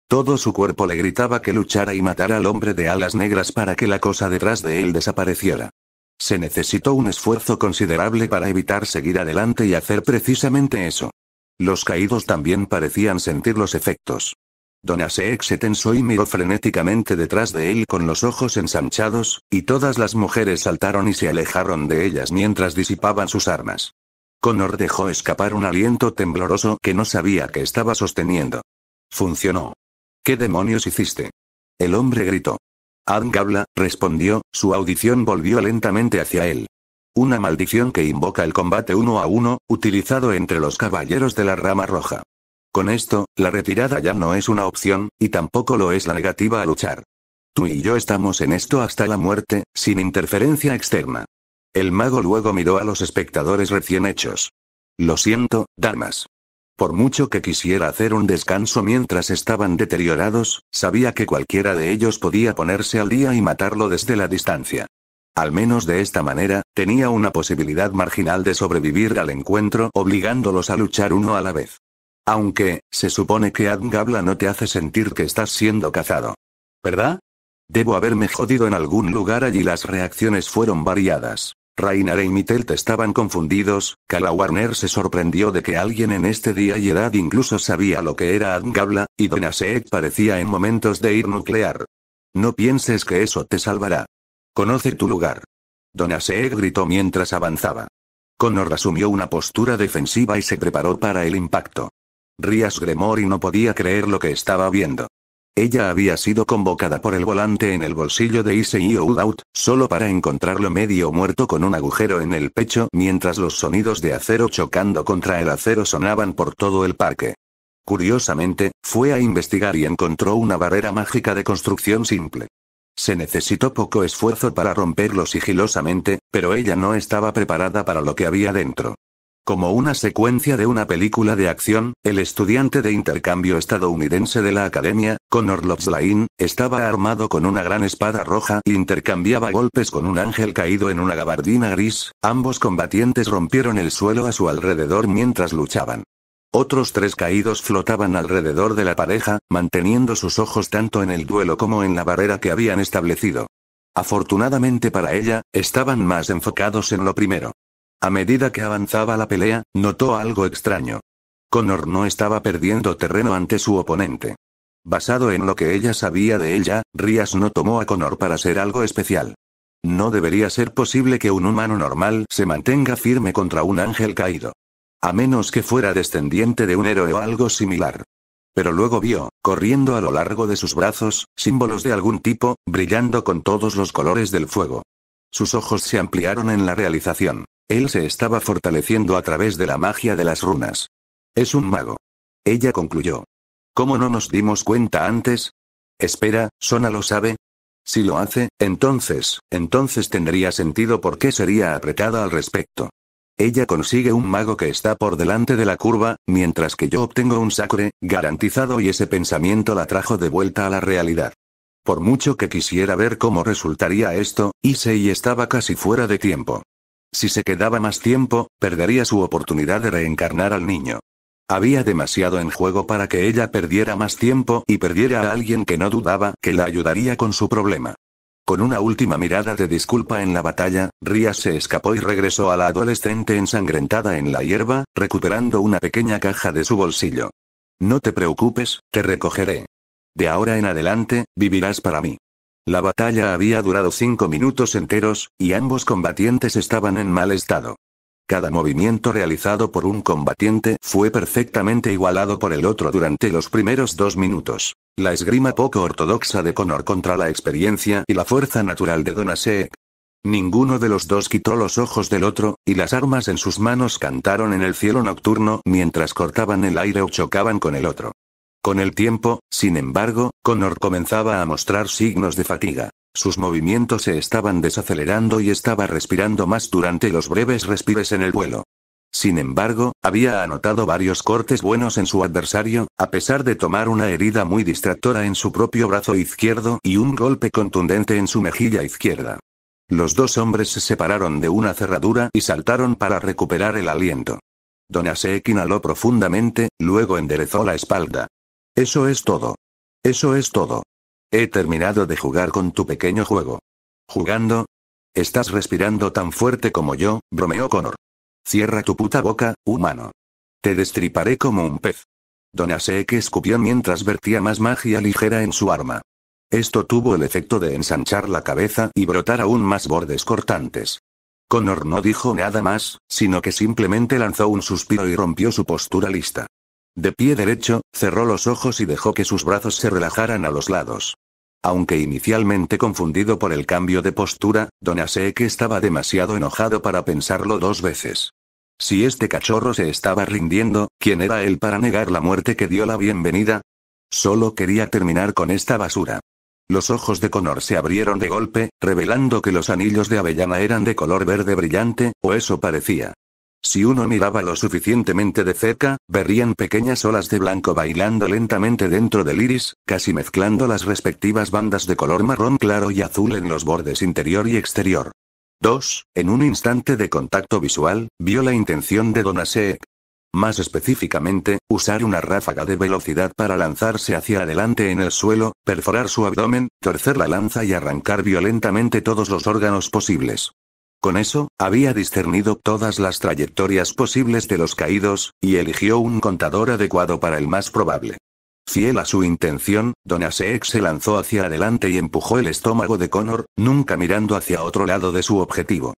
Todo su cuerpo le gritaba que luchara y matara al hombre de alas negras para que la cosa detrás de él desapareciera. Se necesitó un esfuerzo considerable para evitar seguir adelante y hacer precisamente eso. Los caídos también parecían sentir los efectos. Donnasek se tensó y miró frenéticamente detrás de él con los ojos ensanchados, y todas las mujeres saltaron y se alejaron de ellas mientras disipaban sus armas. Connor dejó escapar un aliento tembloroso que no sabía que estaba sosteniendo. Funcionó. ¿Qué demonios hiciste? El hombre gritó. Adngabla, respondió, su audición volvió lentamente hacia él. Una maldición que invoca el combate uno a uno, utilizado entre los caballeros de la rama roja. Con esto, la retirada ya no es una opción, y tampoco lo es la negativa a luchar. Tú y yo estamos en esto hasta la muerte, sin interferencia externa. El mago luego miró a los espectadores recién hechos. Lo siento, damas. Por mucho que quisiera hacer un descanso mientras estaban deteriorados, sabía que cualquiera de ellos podía ponerse al día y matarlo desde la distancia. Al menos de esta manera, tenía una posibilidad marginal de sobrevivir al encuentro, obligándolos a luchar uno a la vez. Aunque, se supone que Adngabla no te hace sentir que estás siendo cazado. ¿Verdad? Debo haberme jodido en algún lugar allí. Las reacciones fueron variadas. Rainar y Mitelt estaban confundidos, Kala Warner se sorprendió de que alguien en este día y edad incluso sabía lo que era Adngabla, y Donaseek parecía en momentos de ir nuclear. No pienses que eso te salvará. Conoce tu lugar. Donaseek gritó mientras avanzaba. Connor asumió una postura defensiva y se preparó para el impacto. Rías Gremory no podía creer lo que estaba viendo. Ella había sido convocada por el volante en el bolsillo de Issei Oudout, solo para encontrarlo medio muerto con un agujero en el pecho mientras los sonidos de acero chocando contra el acero sonaban por todo el parque. Curiosamente, fue a investigar y encontró una barrera mágica de construcción simple. Se necesitó poco esfuerzo para romperlo sigilosamente, pero ella no estaba preparada para lo que había dentro. Como una secuencia de una película de acción, el estudiante de intercambio estadounidense de la academia, Connor Loveslane, estaba armado con una gran espada roja e intercambiaba golpes con un ángel caído en una gabardina gris. Ambos combatientes rompieron el suelo a su alrededor mientras luchaban. Otros 3 caídos flotaban alrededor de la pareja, manteniendo sus ojos tanto en el duelo como en la barrera que habían establecido. Afortunadamente para ella, estaban más enfocados en lo primero. A medida que avanzaba la pelea, notó algo extraño. Connor no estaba perdiendo terreno ante su oponente. Basado en lo que ella sabía de ella, Rías no tomó a Connor para ser algo especial. No debería ser posible que un humano normal se mantenga firme contra un ángel caído. A menos que fuera descendiente de un héroe o algo similar. Pero luego vio, corriendo a lo largo de sus brazos, símbolos de algún tipo, brillando con todos los colores del fuego. Sus ojos se ampliaron en la realización. Él se estaba fortaleciendo a través de la magia de las runas. Es un mago. Ella concluyó. ¿Cómo no nos dimos cuenta antes? Espera, ¿Sona lo sabe? Si lo hace, entonces tendría sentido por qué sería apretada al respecto. Ella consigue un mago que está por delante de la curva, mientras que yo obtengo un sacre, garantizado, y ese pensamiento la trajo de vuelta a la realidad. Por mucho que quisiera ver cómo resultaría esto, Issei estaba casi fuera de tiempo. Si se quedaba más tiempo, perdería su oportunidad de reencarnar al niño. Había demasiado en juego para que ella perdiera más tiempo y perdiera a alguien que no dudaba que la ayudaría con su problema. Con una última mirada de disculpa en la batalla, Rías se escapó y regresó a la adolescente ensangrentada en la hierba, recuperando una pequeña caja de su bolsillo. No te preocupes, te recogeré. De ahora en adelante, vivirás para mí. La batalla había durado 5 minutos enteros, y ambos combatientes estaban en mal estado. Cada movimiento realizado por un combatiente fue perfectamente igualado por el otro durante los primeros 2 minutos. La esgrima poco ortodoxa de Connor contra la experiencia y la fuerza natural de Donaseek. Ninguno de los dos quitó los ojos del otro, y las armas en sus manos cantaron en el cielo nocturno mientras cortaban el aire o chocaban con el otro. Con el tiempo, sin embargo, Connor comenzaba a mostrar signos de fatiga. Sus movimientos se estaban desacelerando y estaba respirando más durante los breves respires en el vuelo. Sin embargo, había anotado varios cortes buenos en su adversario, a pesar de tomar una herida muy distractora en su propio brazo izquierdo y un golpe contundente en su mejilla izquierda. Los 2 hombres se separaron de una cerradura y saltaron para recuperar el aliento. Donaseek inhaló profundamente, luego enderezó la espalda. Eso es todo. Eso es todo. He terminado de jugar con tu pequeño juego. ¿Jugando? Estás respirando tan fuerte como yo, bromeó Connor. Cierra tu puta boca, humano. Te destriparé como un pez. Donaseek escupió mientras vertía más magia ligera en su arma. Esto tuvo el efecto de ensanchar la cabeza y brotar aún más bordes cortantes. Connor no dijo nada más, sino que simplemente lanzó un suspiro y rompió su postura lista. De pie derecho, cerró los ojos y dejó que sus brazos se relajaran a los lados. Aunque inicialmente confundido por el cambio de postura, Don Aseek estaba demasiado enojado para pensarlo dos veces. Si este cachorro se estaba rindiendo, ¿quién era él para negar la muerte que dio la bienvenida? Solo quería terminar con esta basura. Los ojos de Connor se abrieron de golpe, revelando que los anillos de avellana eran de color verde brillante, o eso parecía. Si uno miraba lo suficientemente de cerca, verían pequeñas olas de blanco bailando lentamente dentro del iris, casi mezclando las respectivas bandas de color marrón claro y azul en los bordes interior y exterior. 2. En un instante de contacto visual, vio la intención de Don Aseek. Más específicamente, usar una ráfaga de velocidad para lanzarse hacia adelante en el suelo, perforar su abdomen, torcer la lanza y arrancar violentamente todos los órganos posibles. Con eso, había discernido todas las trayectorias posibles de los caídos, y eligió un contador adecuado para el más probable. Fiel a su intención, Don Aseek se lanzó hacia adelante y empujó el estómago de Connor, nunca mirando hacia otro lado de su objetivo.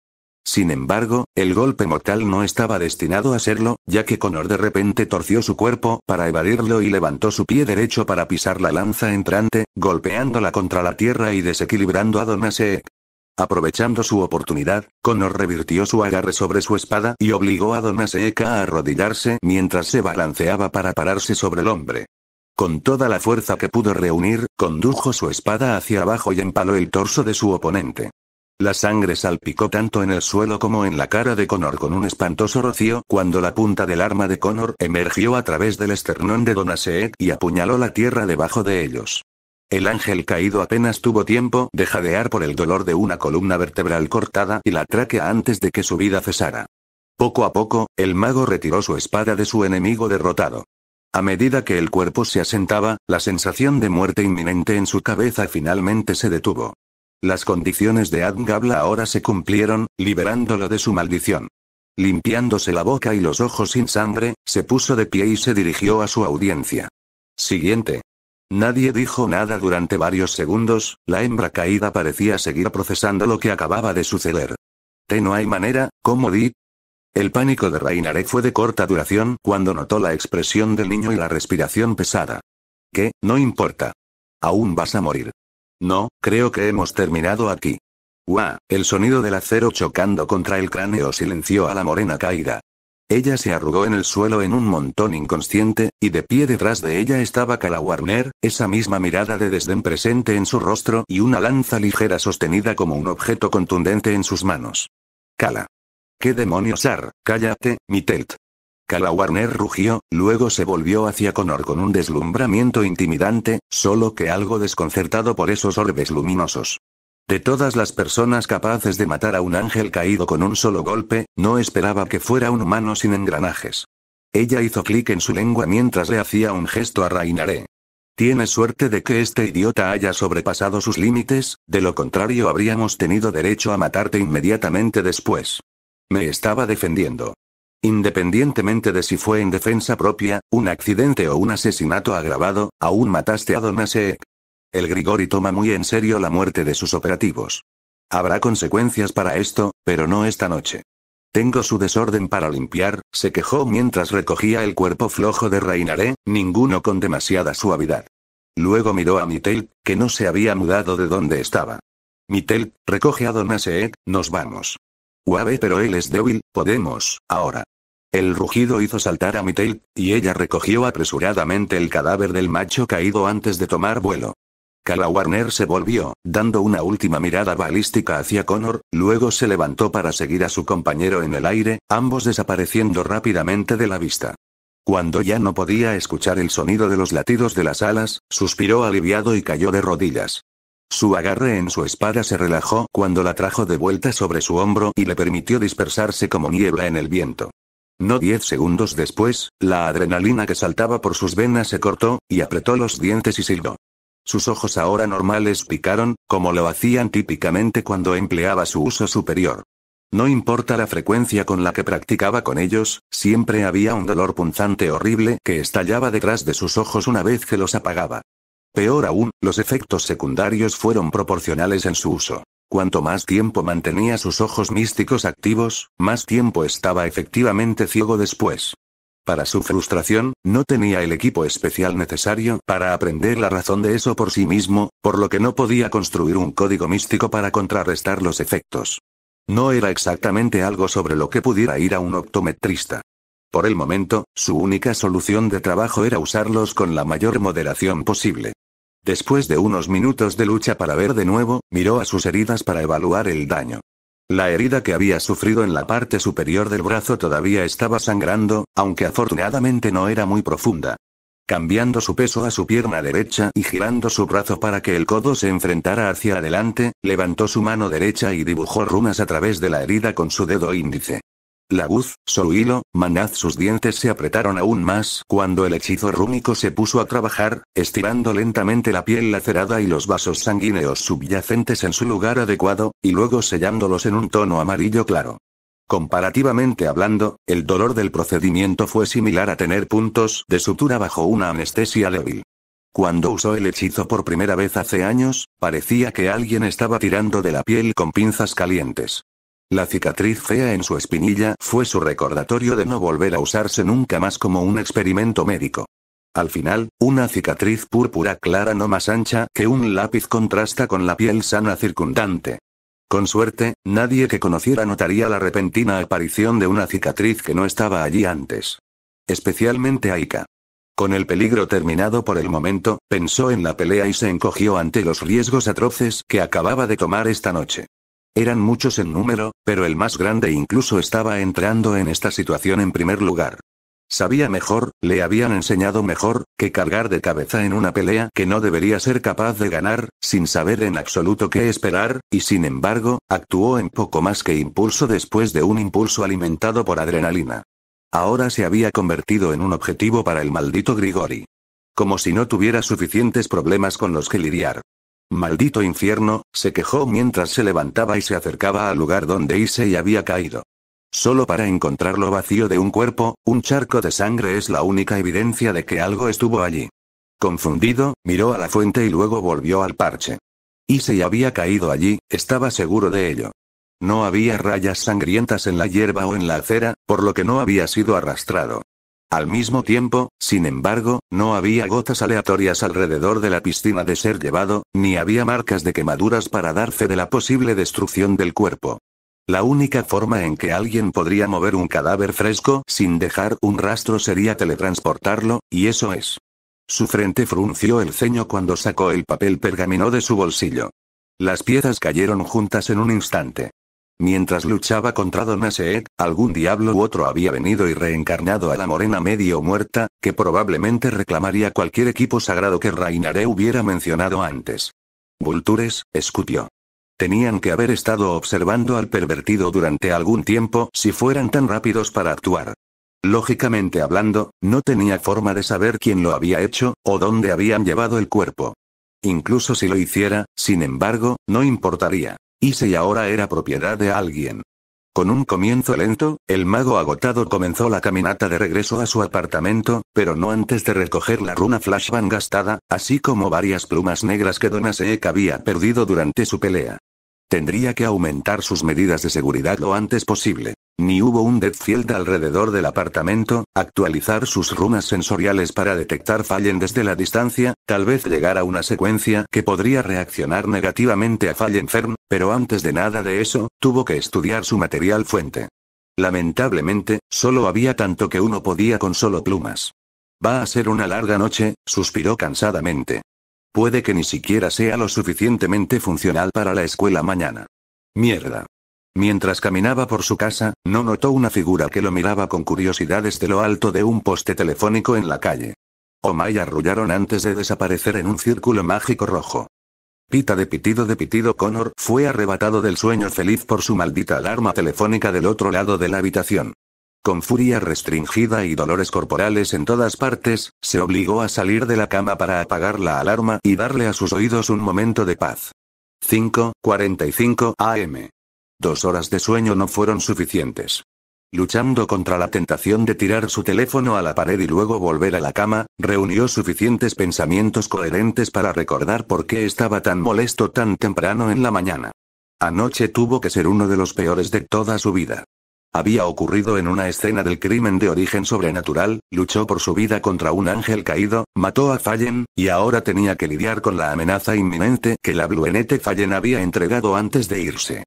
Sin embargo, el golpe mortal no estaba destinado a serlo, ya que Connor de repente torció su cuerpo para evadirlo y levantó su pie derecho para pisar la lanza entrante, golpeándola contra la tierra y desequilibrando a Don Aseek. Aprovechando su oportunidad, Connor revirtió su agarre sobre su espada y obligó a Don Aseek a arrodillarse mientras se balanceaba para pararse sobre el hombre. Con toda la fuerza que pudo reunir, condujo su espada hacia abajo y empaló el torso de su oponente. La sangre salpicó tanto en el suelo como en la cara de Connor con un espantoso rocío cuando la punta del arma de Connor emergió a través del esternón de Don Aseek y apuñaló la tierra debajo de ellos. El ángel caído apenas tuvo tiempo de jadear por el dolor de una columna vertebral cortada y la tráquea antes de que su vida cesara. Poco a poco, el mago retiró su espada de su enemigo derrotado. A medida que el cuerpo se asentaba, la sensación de muerte inminente en su cabeza finalmente se detuvo. Las condiciones de Adngabla ahora se cumplieron, liberándolo de su maldición. Limpiándose la boca y los ojos sin sangre, se puso de pie y se dirigió a su audiencia. Siguiente. Nadie dijo nada durante varios segundos, la hembra caída parecía seguir procesando lo que acababa de suceder. No hay manera, ¿cómo di? El pánico de Rainare fue de corta duración cuando notó la expresión del niño y la respiración pesada. ¿Qué? No importa. Aún vas a morir. No, creo que hemos terminado aquí. ¡Guau! El sonido del acero chocando contra el cráneo silenció a la morena caída. Ella se arrugó en el suelo en un montón inconsciente, y de pie detrás de ella estaba Kala Warner, esa misma mirada de desdén presente en su rostro y una lanza ligera sostenida como un objeto contundente en sus manos. Kala. ¿Qué demonios? Cállate, Mitelt. Kala Warner rugió, luego se volvió hacia Connor con un deslumbramiento intimidante, solo que algo desconcertado por esos orbes luminosos. De todas las personas capaces de matar a un ángel caído con un solo golpe, no esperaba que fuera un humano sin engranajes. Ella hizo clic en su lengua mientras le hacía un gesto a Rainare. Tienes suerte de que este idiota haya sobrepasado sus límites, de lo contrario habríamos tenido derecho a matarte inmediatamente después. Me estaba defendiendo. Independientemente de si fue en defensa propia, un accidente o un asesinato agravado, aún mataste a Don Aseek. El Grigori toma muy en serio la muerte de sus operativos. Habrá consecuencias para esto, pero no esta noche. Tengo su desorden para limpiar, se quejó mientras recogía el cuerpo flojo de Rainare, ninguno con demasiada suavidad. Luego miró a Mitelt, que no se había mudado de donde estaba. Mitelt, recoge a Don Aseek, nos vamos. Guave, pero él es débil, podemos, ahora. El rugido hizo saltar a Mitelt, y ella recogió apresuradamente el cadáver del macho caído antes de tomar vuelo. Kala Warner se volvió, dando una última mirada balística hacia Connor, luego se levantó para seguir a su compañero en el aire, ambos desapareciendo rápidamente de la vista. Cuando ya no podía escuchar el sonido de los latidos de las alas, suspiró aliviado y cayó de rodillas. Su agarre en su espada se relajó cuando la trajo de vuelta sobre su hombro y le permitió dispersarse como niebla en el viento. No 10 segundos después, la adrenalina que saltaba por sus venas se cortó, y apretó los dientes y silbó. Sus ojos ahora normales picaron, como lo hacían típicamente cuando empleaba su uso superior. No importa la frecuencia con la que practicaba con ellos, siempre había un dolor punzante horrible que estallaba detrás de sus ojos una vez que los apagaba. Peor aún, los efectos secundarios fueron proporcionales en su uso. Cuanto más tiempo mantenía sus ojos místicos activos, más tiempo estaba efectivamente ciego después. Para su frustración, no tenía el equipo especial necesario para aprender la razón de eso por sí mismo, por lo que no podía construir un código místico para contrarrestar los efectos. No era exactamente algo sobre lo que pudiera ir a un optometrista. Por el momento, su única solución de trabajo era usarlos con la mayor moderación posible. Después de unos minutos de lucha para ver de nuevo, miró a sus heridas para evaluar el daño. La herida que había sufrido en la parte superior del brazo todavía estaba sangrando, aunque afortunadamente no era muy profunda. Cambiando su peso a su pierna derecha y girando su brazo para que el codo se enfrentara hacia adelante, levantó su mano derecha y dibujó runas a través de la herida con su dedo índice. Laguz, Soluilo, Manaz. Sus dientes se apretaron aún más cuando el hechizo rúnico se puso a trabajar, estirando lentamente la piel lacerada y los vasos sanguíneos subyacentes en su lugar adecuado, y luego sellándolos en un tono amarillo claro. Comparativamente hablando, el dolor del procedimiento fue similar a tener puntos de sutura bajo una anestesia débil. Cuando usó el hechizo por primera vez hace años, parecía que alguien estaba tirando de la piel con pinzas calientes. La cicatriz fea en su espinilla fue su recordatorio de no volver a usarse nunca más como un experimento médico. Al final, una cicatriz púrpura clara no más ancha que un lápiz contrasta con la piel sana circundante. Con suerte, nadie que conociera notaría la repentina aparición de una cicatriz que no estaba allí antes. Especialmente Aika. Con el peligro terminado por el momento, pensó en la pelea y se encogió ante los riesgos atroces que acababa de tomar esta noche. Eran muchos en número, pero el más grande incluso estaba entrando en esta situación en primer lugar. Sabía mejor, le habían enseñado mejor, que cargar de cabeza en una pelea que no debería ser capaz de ganar, sin saber en absoluto qué esperar, y sin embargo, actuó en poco más que impulso después de un impulso alimentado por adrenalina. Ahora se había convertido en un objetivo para el maldito Grigori. Como si no tuviera suficientes problemas con los que lidiar. Maldito infierno, se quejó mientras se levantaba y se acercaba al lugar donde Issei había caído. Solo para encontrarlo vacío de un cuerpo, un charco de sangre es la única evidencia de que algo estuvo allí. Confundido, miró a la fuente y luego volvió al parche. Issei había caído allí, estaba seguro de ello. No había rayas sangrientas en la hierba o en la acera, por lo que no había sido arrastrado. Al mismo tiempo, sin embargo, no había gotas aleatorias alrededor de la piscina de ser llevado, ni había marcas de quemaduras para dar fe de la posible destrucción del cuerpo. La única forma en que alguien podría mover un cadáver fresco sin dejar un rastro sería teletransportarlo, y eso es. Su frente frunció el ceño cuando sacó el papel pergamino de su bolsillo. Las piezas cayeron juntas en un instante. Mientras luchaba contra Don Aseek, algún diablo u otro había venido y reencarnado a la morena medio muerta, que probablemente reclamaría cualquier equipo sagrado que Rainare hubiera mencionado antes. Vultures, escutió. Tenían que haber estado observando al pervertido durante algún tiempo si fueran tan rápidos para actuar. Lógicamente hablando, no tenía forma de saber quién lo había hecho, o dónde habían llevado el cuerpo. Incluso si lo hiciera, sin embargo, no importaría. Issei ahora era propiedad de alguien. Con un comienzo lento, el mago agotado comenzó la caminata de regreso a su apartamento, pero no antes de recoger la runa flashbang gastada, así como varias plumas negras que Don Aseek había perdido durante su pelea. Tendría que aumentar sus medidas de seguridad lo antes posible. Ni hubo un Deathfield alrededor del apartamento, actualizar sus runas sensoriales para detectar Fallen desde la distancia, tal vez llegar a una secuencia que podría reaccionar negativamente a Fallenfern, pero antes de nada de eso, tuvo que estudiar su material fuente. Lamentablemente, solo había tanto que uno podía con solo plumas. Va a ser una larga noche, suspiró cansadamente. Puede que ni siquiera sea lo suficientemente funcional para la escuela mañana. Mierda. Mientras caminaba por su casa, no notó una figura que lo miraba con curiosidad desde lo alto de un poste telefónico en la calle. Omai arrullaron antes de desaparecer en un círculo mágico rojo. Pita de pitido Connor fue arrebatado del sueño feliz por su maldita alarma telefónica del otro lado de la habitación. Con furia restringida y dolores corporales en todas partes, se obligó a salir de la cama para apagar la alarma y darle a sus oídos un momento de paz. 5:45 am. 2 horas de sueño no fueron suficientes. Luchando contra la tentación de tirar su teléfono a la pared y luego volver a la cama, reunió suficientes pensamientos coherentes para recordar por qué estaba tan molesto tan temprano en la mañana. Anoche tuvo que ser uno de los peores de toda su vida. Había ocurrido en una escena del crimen de origen sobrenatural, luchó por su vida contra un ángel caído, mató a Fallen, y ahora tenía que lidiar con la amenaza inminente que la Bluenette Fallen había entregado antes de irse.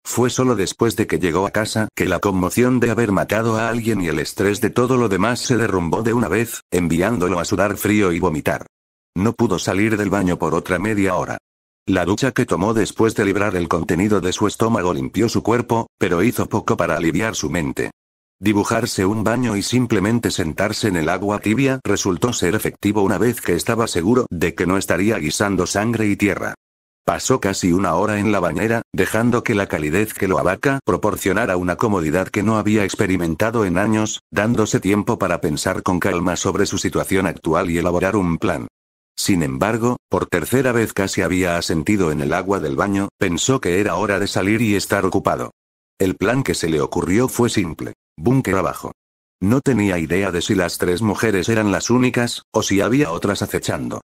Fue solo después de que llegó a casa que la conmoción de haber matado a alguien y el estrés de todo lo demás se derrumbó de una vez, enviándolo a sudar frío y vomitar. No pudo salir del baño por otra media hora. La ducha que tomó después de librar el contenido de su estómago limpió su cuerpo, pero hizo poco para aliviar su mente. Dibujarse un baño y simplemente sentarse en el agua tibia resultó ser efectivo una vez que estaba seguro de que no estaría guisando sangre y tierra. Pasó casi una hora en la bañera, dejando que la calidez que lo abarca proporcionara una comodidad que no había experimentado en años, dándose tiempo para pensar con calma sobre su situación actual y elaborar un plan. Sin embargo, por tercera vez casi había asentido en el agua del baño, pensó que era hora de salir y estar ocupado. El plan que se le ocurrió fue simple: búnker abajo. No tenía idea de si las 3 mujeres eran las únicas, o si había otras acechando.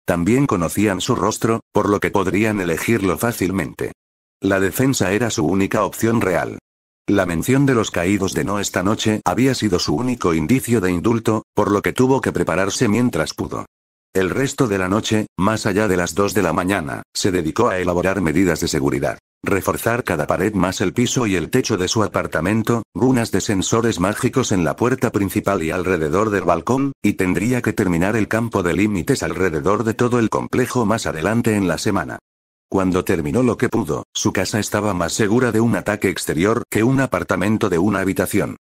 También conocían su rostro, por lo que podrían elegirlo fácilmente. La defensa era su única opción real. La mención de los caídos de No esta noche había sido su único indicio de indulto, por lo que tuvo que prepararse mientras pudo. El resto de la noche, más allá de las 2 de la mañana, se dedicó a elaborar medidas de seguridad. Reforzar cada pared más el piso y el techo de su apartamento, runas de sensores mágicos en la puerta principal y alrededor del balcón, y tendría que terminar el campo de límites alrededor de todo el complejo más adelante en la semana. Cuando terminó lo que pudo, su casa estaba más segura de un ataque exterior que un apartamento de una habitación.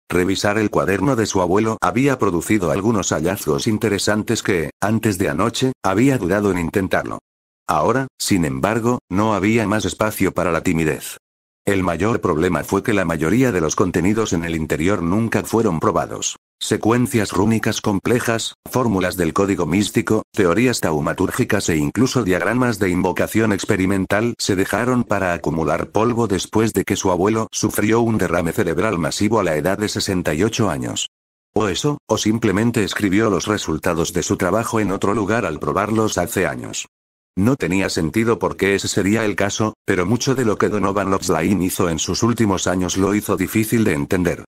Revisar el cuaderno de su abuelo había producido algunos hallazgos interesantes que, antes de anoche, había dudado en intentarlo. Ahora, sin embargo, no había más espacio para la timidez. El mayor problema fue que la mayoría de los contenidos en el interior nunca fueron probados. Secuencias rúnicas complejas, fórmulas del código místico, teorías taumatúrgicas e incluso diagramas de invocación experimental se dejaron para acumular polvo después de que su abuelo sufrió un derrame cerebral masivo a la edad de 68 años. O eso, o simplemente escribió los resultados de su trabajo en otro lugar al probarlos hace años. No tenía sentido porque ese sería el caso, pero mucho de lo que Donovan Lodgline hizo en sus últimos años lo hizo difícil de entender.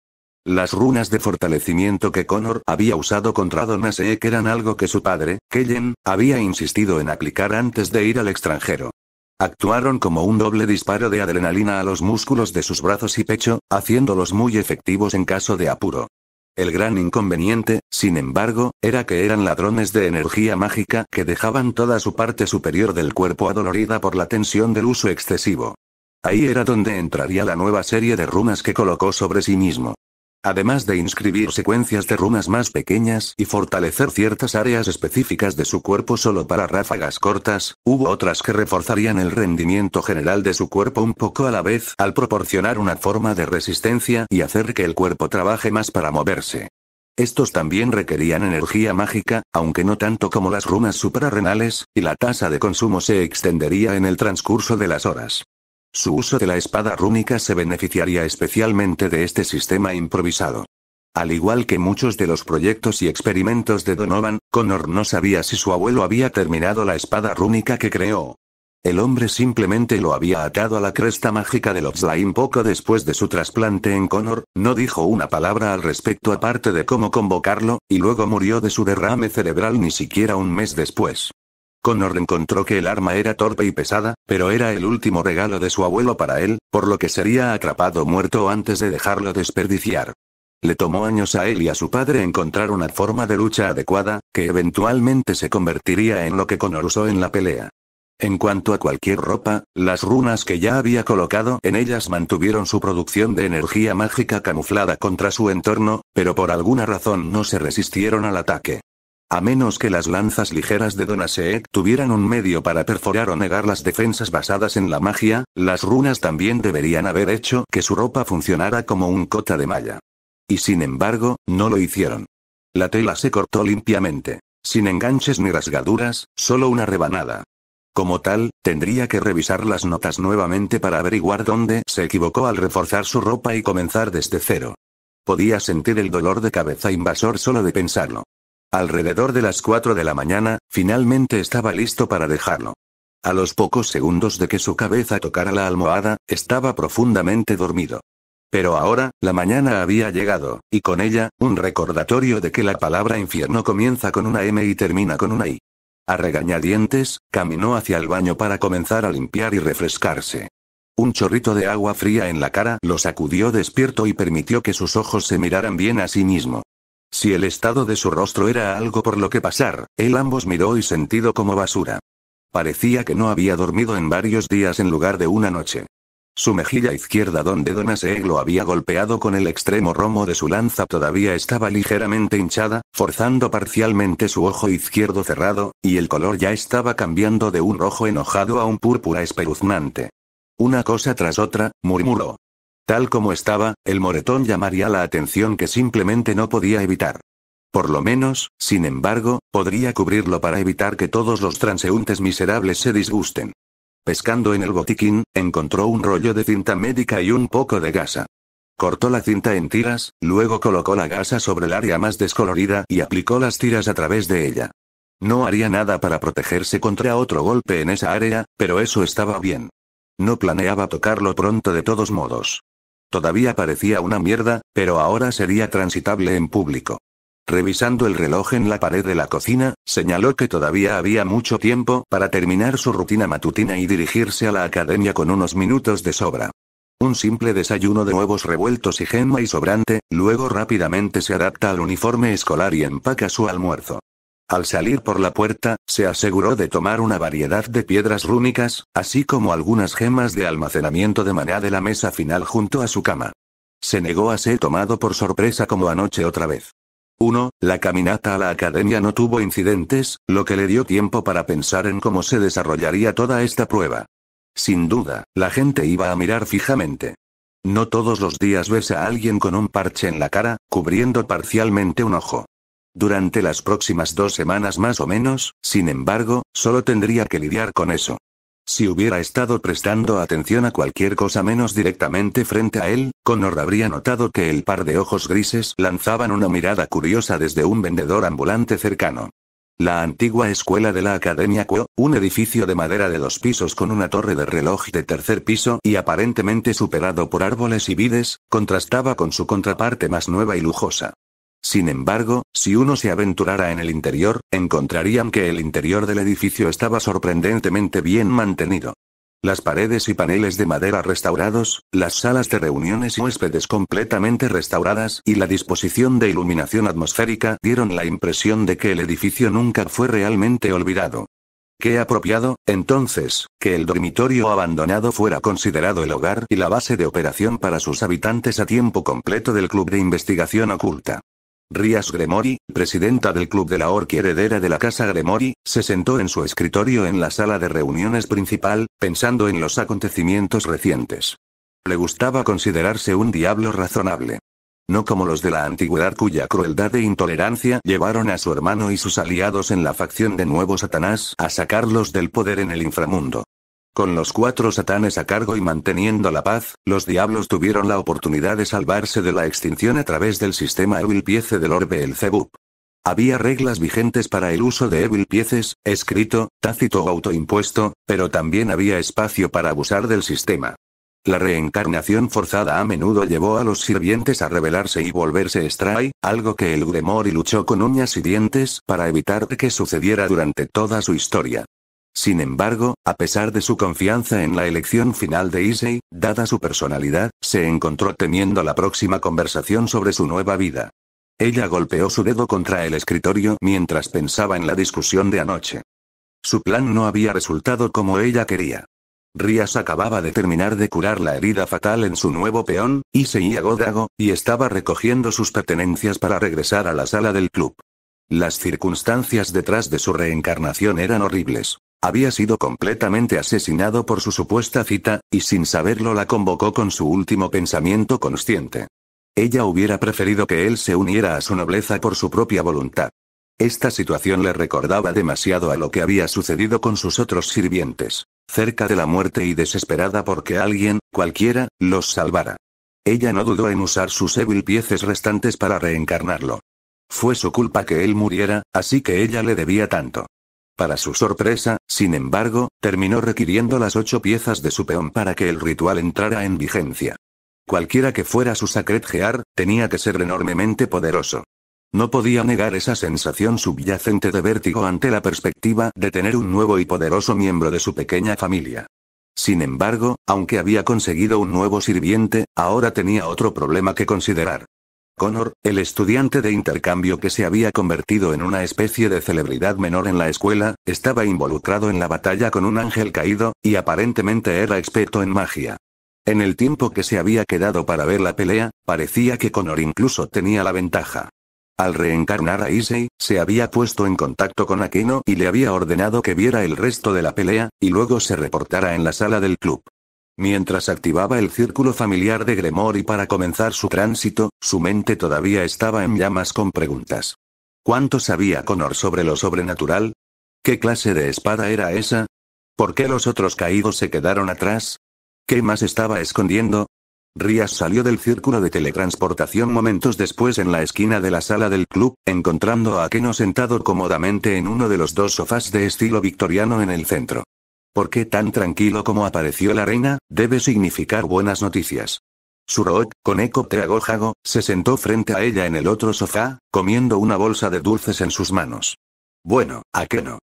Las runas de fortalecimiento que Connor había usado contra Donasek eran algo que su padre, Kellen, había insistido en aplicar antes de ir al extranjero. Actuaron como un doble disparo de adrenalina a los músculos de sus brazos y pecho, haciéndolos muy efectivos en caso de apuro. El gran inconveniente, sin embargo, era que eran ladrones de energía mágica que dejaban toda su parte superior del cuerpo adolorida por la tensión del uso excesivo. Ahí era donde entraría la nueva serie de runas que colocó sobre sí mismo. Además de inscribir secuencias de runas más pequeñas y fortalecer ciertas áreas específicas de su cuerpo solo para ráfagas cortas, hubo otras que reforzarían el rendimiento general de su cuerpo un poco a la vez al proporcionar una forma de resistencia y hacer que el cuerpo trabaje más para moverse. Estos también requerían energía mágica, aunque no tanto como las runas suprarrenales, y la tasa de consumo se extendería en el transcurso de las horas. Su uso de la espada rúnica se beneficiaría especialmente de este sistema improvisado. Al igual que muchos de los proyectos y experimentos de Donovan, Connor no sabía si su abuelo había terminado la espada rúnica que creó. El hombre simplemente lo había atado a la cresta mágica de Lodgline poco después de su trasplante en Connor, no dijo una palabra al respecto aparte de cómo convocarlo, y luego murió de su derrame cerebral ni siquiera un mes después. Connor encontró que el arma era torpe y pesada, pero era el último regalo de su abuelo para él, por lo que sería atrapado muerto antes de dejarlo desperdiciar. Le tomó años a él y a su padre encontrar una forma de lucha adecuada, que eventualmente se convertiría en lo que Connor usó en la pelea. En cuanto a cualquier ropa, las runas que ya había colocado en ellas mantuvieron su producción de energía mágica camuflada contra su entorno, pero por alguna razón no se resistieron al ataque. A menos que las lanzas ligeras de Donasek tuvieran un medio para perforar o negar las defensas basadas en la magia, las runas también deberían haber hecho que su ropa funcionara como un cota de malla. Y sin embargo, no lo hicieron. La tela se cortó limpiamente, sin enganches ni rasgaduras, solo una rebanada. Como tal, tendría que revisar las notas nuevamente para averiguar dónde se equivocó al reforzar su ropa y comenzar desde cero. Podía sentir el dolor de cabeza invasor solo de pensarlo. Alrededor de las 4 de la mañana, finalmente estaba listo para dejarlo. A los pocos segundos de que su cabeza tocara la almohada, estaba profundamente dormido. Pero ahora, la mañana había llegado, y con ella, un recordatorio de que la palabra infierno comienza con una M y termina con una I. A regañadientes, caminó hacia el baño para comenzar a limpiar y refrescarse. Un chorrito de agua fría en la cara lo sacudió despierto y permitió que sus ojos se miraran bien a sí mismo. Si el estado de su rostro era algo por lo que pasar, él ambos miró y sentido como basura. Parecía que no había dormido en varios días en lugar de una noche. Su mejilla izquierda donde Donasek lo había golpeado con el extremo romo de su lanza todavía estaba ligeramente hinchada, forzando parcialmente su ojo izquierdo cerrado, y el color ya estaba cambiando de un rojo enojado a un púrpura espeluznante. Una cosa tras otra, murmuró. Tal como estaba, el moretón llamaría la atención que simplemente no podía evitar. Por lo menos, sin embargo, podría cubrirlo para evitar que todos los transeúntes miserables se disgusten. Pescando en el botiquín, encontró un rollo de cinta médica y un poco de gasa. Cortó la cinta en tiras, luego colocó la gasa sobre el área más descolorida y aplicó las tiras a través de ella. No haría nada para protegerse contra otro golpe en esa área, pero eso estaba bien. No planeaba tocarlo pronto de todos modos. Todavía parecía una mierda, pero ahora sería transitable en público. Revisando el reloj en la pared de la cocina, señaló que todavía había mucho tiempo para terminar su rutina matutina y dirigirse a la academia con unos minutos de sobra. Un simple desayuno de huevos revueltos y gemma y sobrante, luego rápidamente se adapta al uniforme escolar y empaca su almuerzo. Al salir por la puerta, se aseguró de tomar una variedad de piedras rúnicas, así como algunas gemas de almacenamiento de maná de la mesa final junto a su cama. Se negó a ser tomado por sorpresa como anoche otra vez. 1. La caminata a la academia no tuvo incidentes, lo que le dio tiempo para pensar en cómo se desarrollaría toda esta prueba. Sin duda, la gente iba a mirar fijamente. No todos los días ves a alguien con un parche en la cara, cubriendo parcialmente un ojo. Durante las próximas 2 semanas más o menos, sin embargo, solo tendría que lidiar con eso. Si hubiera estado prestando atención a cualquier cosa menos directamente frente a él, Connor habría notado que el par de ojos grises lanzaban una mirada curiosa desde un vendedor ambulante cercano. La antigua escuela de la Academia Quo, un edificio de madera de 2 pisos con una torre de reloj de tercer piso y aparentemente superado por árboles y vides, contrastaba con su contraparte más nueva y lujosa. Sin embargo, si uno se aventurara en el interior, encontrarían que el interior del edificio estaba sorprendentemente bien mantenido. Las paredes y paneles de madera restaurados, las salas de reuniones y huéspedes completamente restauradas y la disposición de iluminación atmosférica dieron la impresión de que el edificio nunca fue realmente olvidado. Qué apropiado, entonces, que el dormitorio abandonado fuera considerado el hogar y la base de operación para sus habitantes a tiempo completo del Club de Investigación Oculta. Rias Gremory, presidenta del club de la orquia heredera de la casa Gremory, se sentó en su escritorio en la sala de reuniones principal, pensando en los acontecimientos recientes. Le gustaba considerarse un diablo razonable. No como los de la antigüedad cuya crueldad e intolerancia llevaron a su hermano y sus aliados en la facción de Nuevo Satanás a sacarlos del poder en el inframundo. Con los 4 satanes a cargo y manteniendo la paz, los diablos tuvieron la oportunidad de salvarse de la extinción a través del sistema Evil Piece del Lord Beelzebub. Había reglas vigentes para el uso de Evil Pieces, escrito, tácito o autoimpuesto, pero también había espacio para abusar del sistema. La reencarnación forzada a menudo llevó a los sirvientes a rebelarse y volverse Stray, algo que el Gremory luchó con uñas y dientes para evitar que sucediera durante toda su historia. Sin embargo, a pesar de su confianza en la elección final de Issei, dada su personalidad, se encontró temiendo la próxima conversación sobre su nueva vida. Ella golpeó su dedo contra el escritorio mientras pensaba en la discusión de anoche. Su plan no había resultado como ella quería. Rias acababa de terminar de curar la herida fatal en su nuevo peón, Issei Agodago, y estaba recogiendo sus pertenencias para regresar a la sala del club. Las circunstancias detrás de su reencarnación eran horribles. Había sido completamente asesinado por su supuesta cita, y sin saberlo la convocó con su último pensamiento consciente. Ella hubiera preferido que él se uniera a su nobleza por su propia voluntad. Esta situación le recordaba demasiado a lo que había sucedido con sus otros sirvientes, cerca de la muerte y desesperada porque alguien, cualquiera, los salvara. Ella no dudó en usar sus Evil Pieces restantes para reencarnarlo. Fue su culpa que él muriera, así que ella le debía tanto. Para su sorpresa, sin embargo, terminó requiriendo las 8 piezas de su peón para que el ritual entrara en vigencia. Cualquiera que fuera su Sacred Gear, tenía que ser enormemente poderoso. No podía negar esa sensación subyacente de vértigo ante la perspectiva de tener un nuevo y poderoso miembro de su pequeña familia. Sin embargo, aunque había conseguido un nuevo sirviente, ahora tenía otro problema que considerar. Connor, el estudiante de intercambio que se había convertido en una especie de celebridad menor en la escuela, estaba involucrado en la batalla con un ángel caído, y aparentemente era experto en magia. En el tiempo que se había quedado para ver la pelea, parecía que Connor incluso tenía la ventaja. Al reencarnar a Issei, se había puesto en contacto con Akeno y le había ordenado que viera el resto de la pelea, y luego se reportara en la sala del club. Mientras activaba el círculo familiar de Gremory para comenzar su tránsito, su mente todavía estaba en llamas con preguntas. ¿Cuánto sabía Connor sobre lo sobrenatural? ¿Qué clase de espada era esa? ¿Por qué los otros caídos se quedaron atrás? ¿Qué más estaba escondiendo? Rias salió del círculo de teletransportación momentos después en la esquina de la sala del club, encontrando a Akeno sentado cómodamente en uno de los dos sofás de estilo victoriano en el centro. ¿Por qué tan tranquilo como apareció la reina? Debe significar buenas noticias. Surook, con Eko Teagojago, se sentó frente a ella en el otro sofá, comiendo una bolsa de dulces en sus manos. Bueno, Akeno.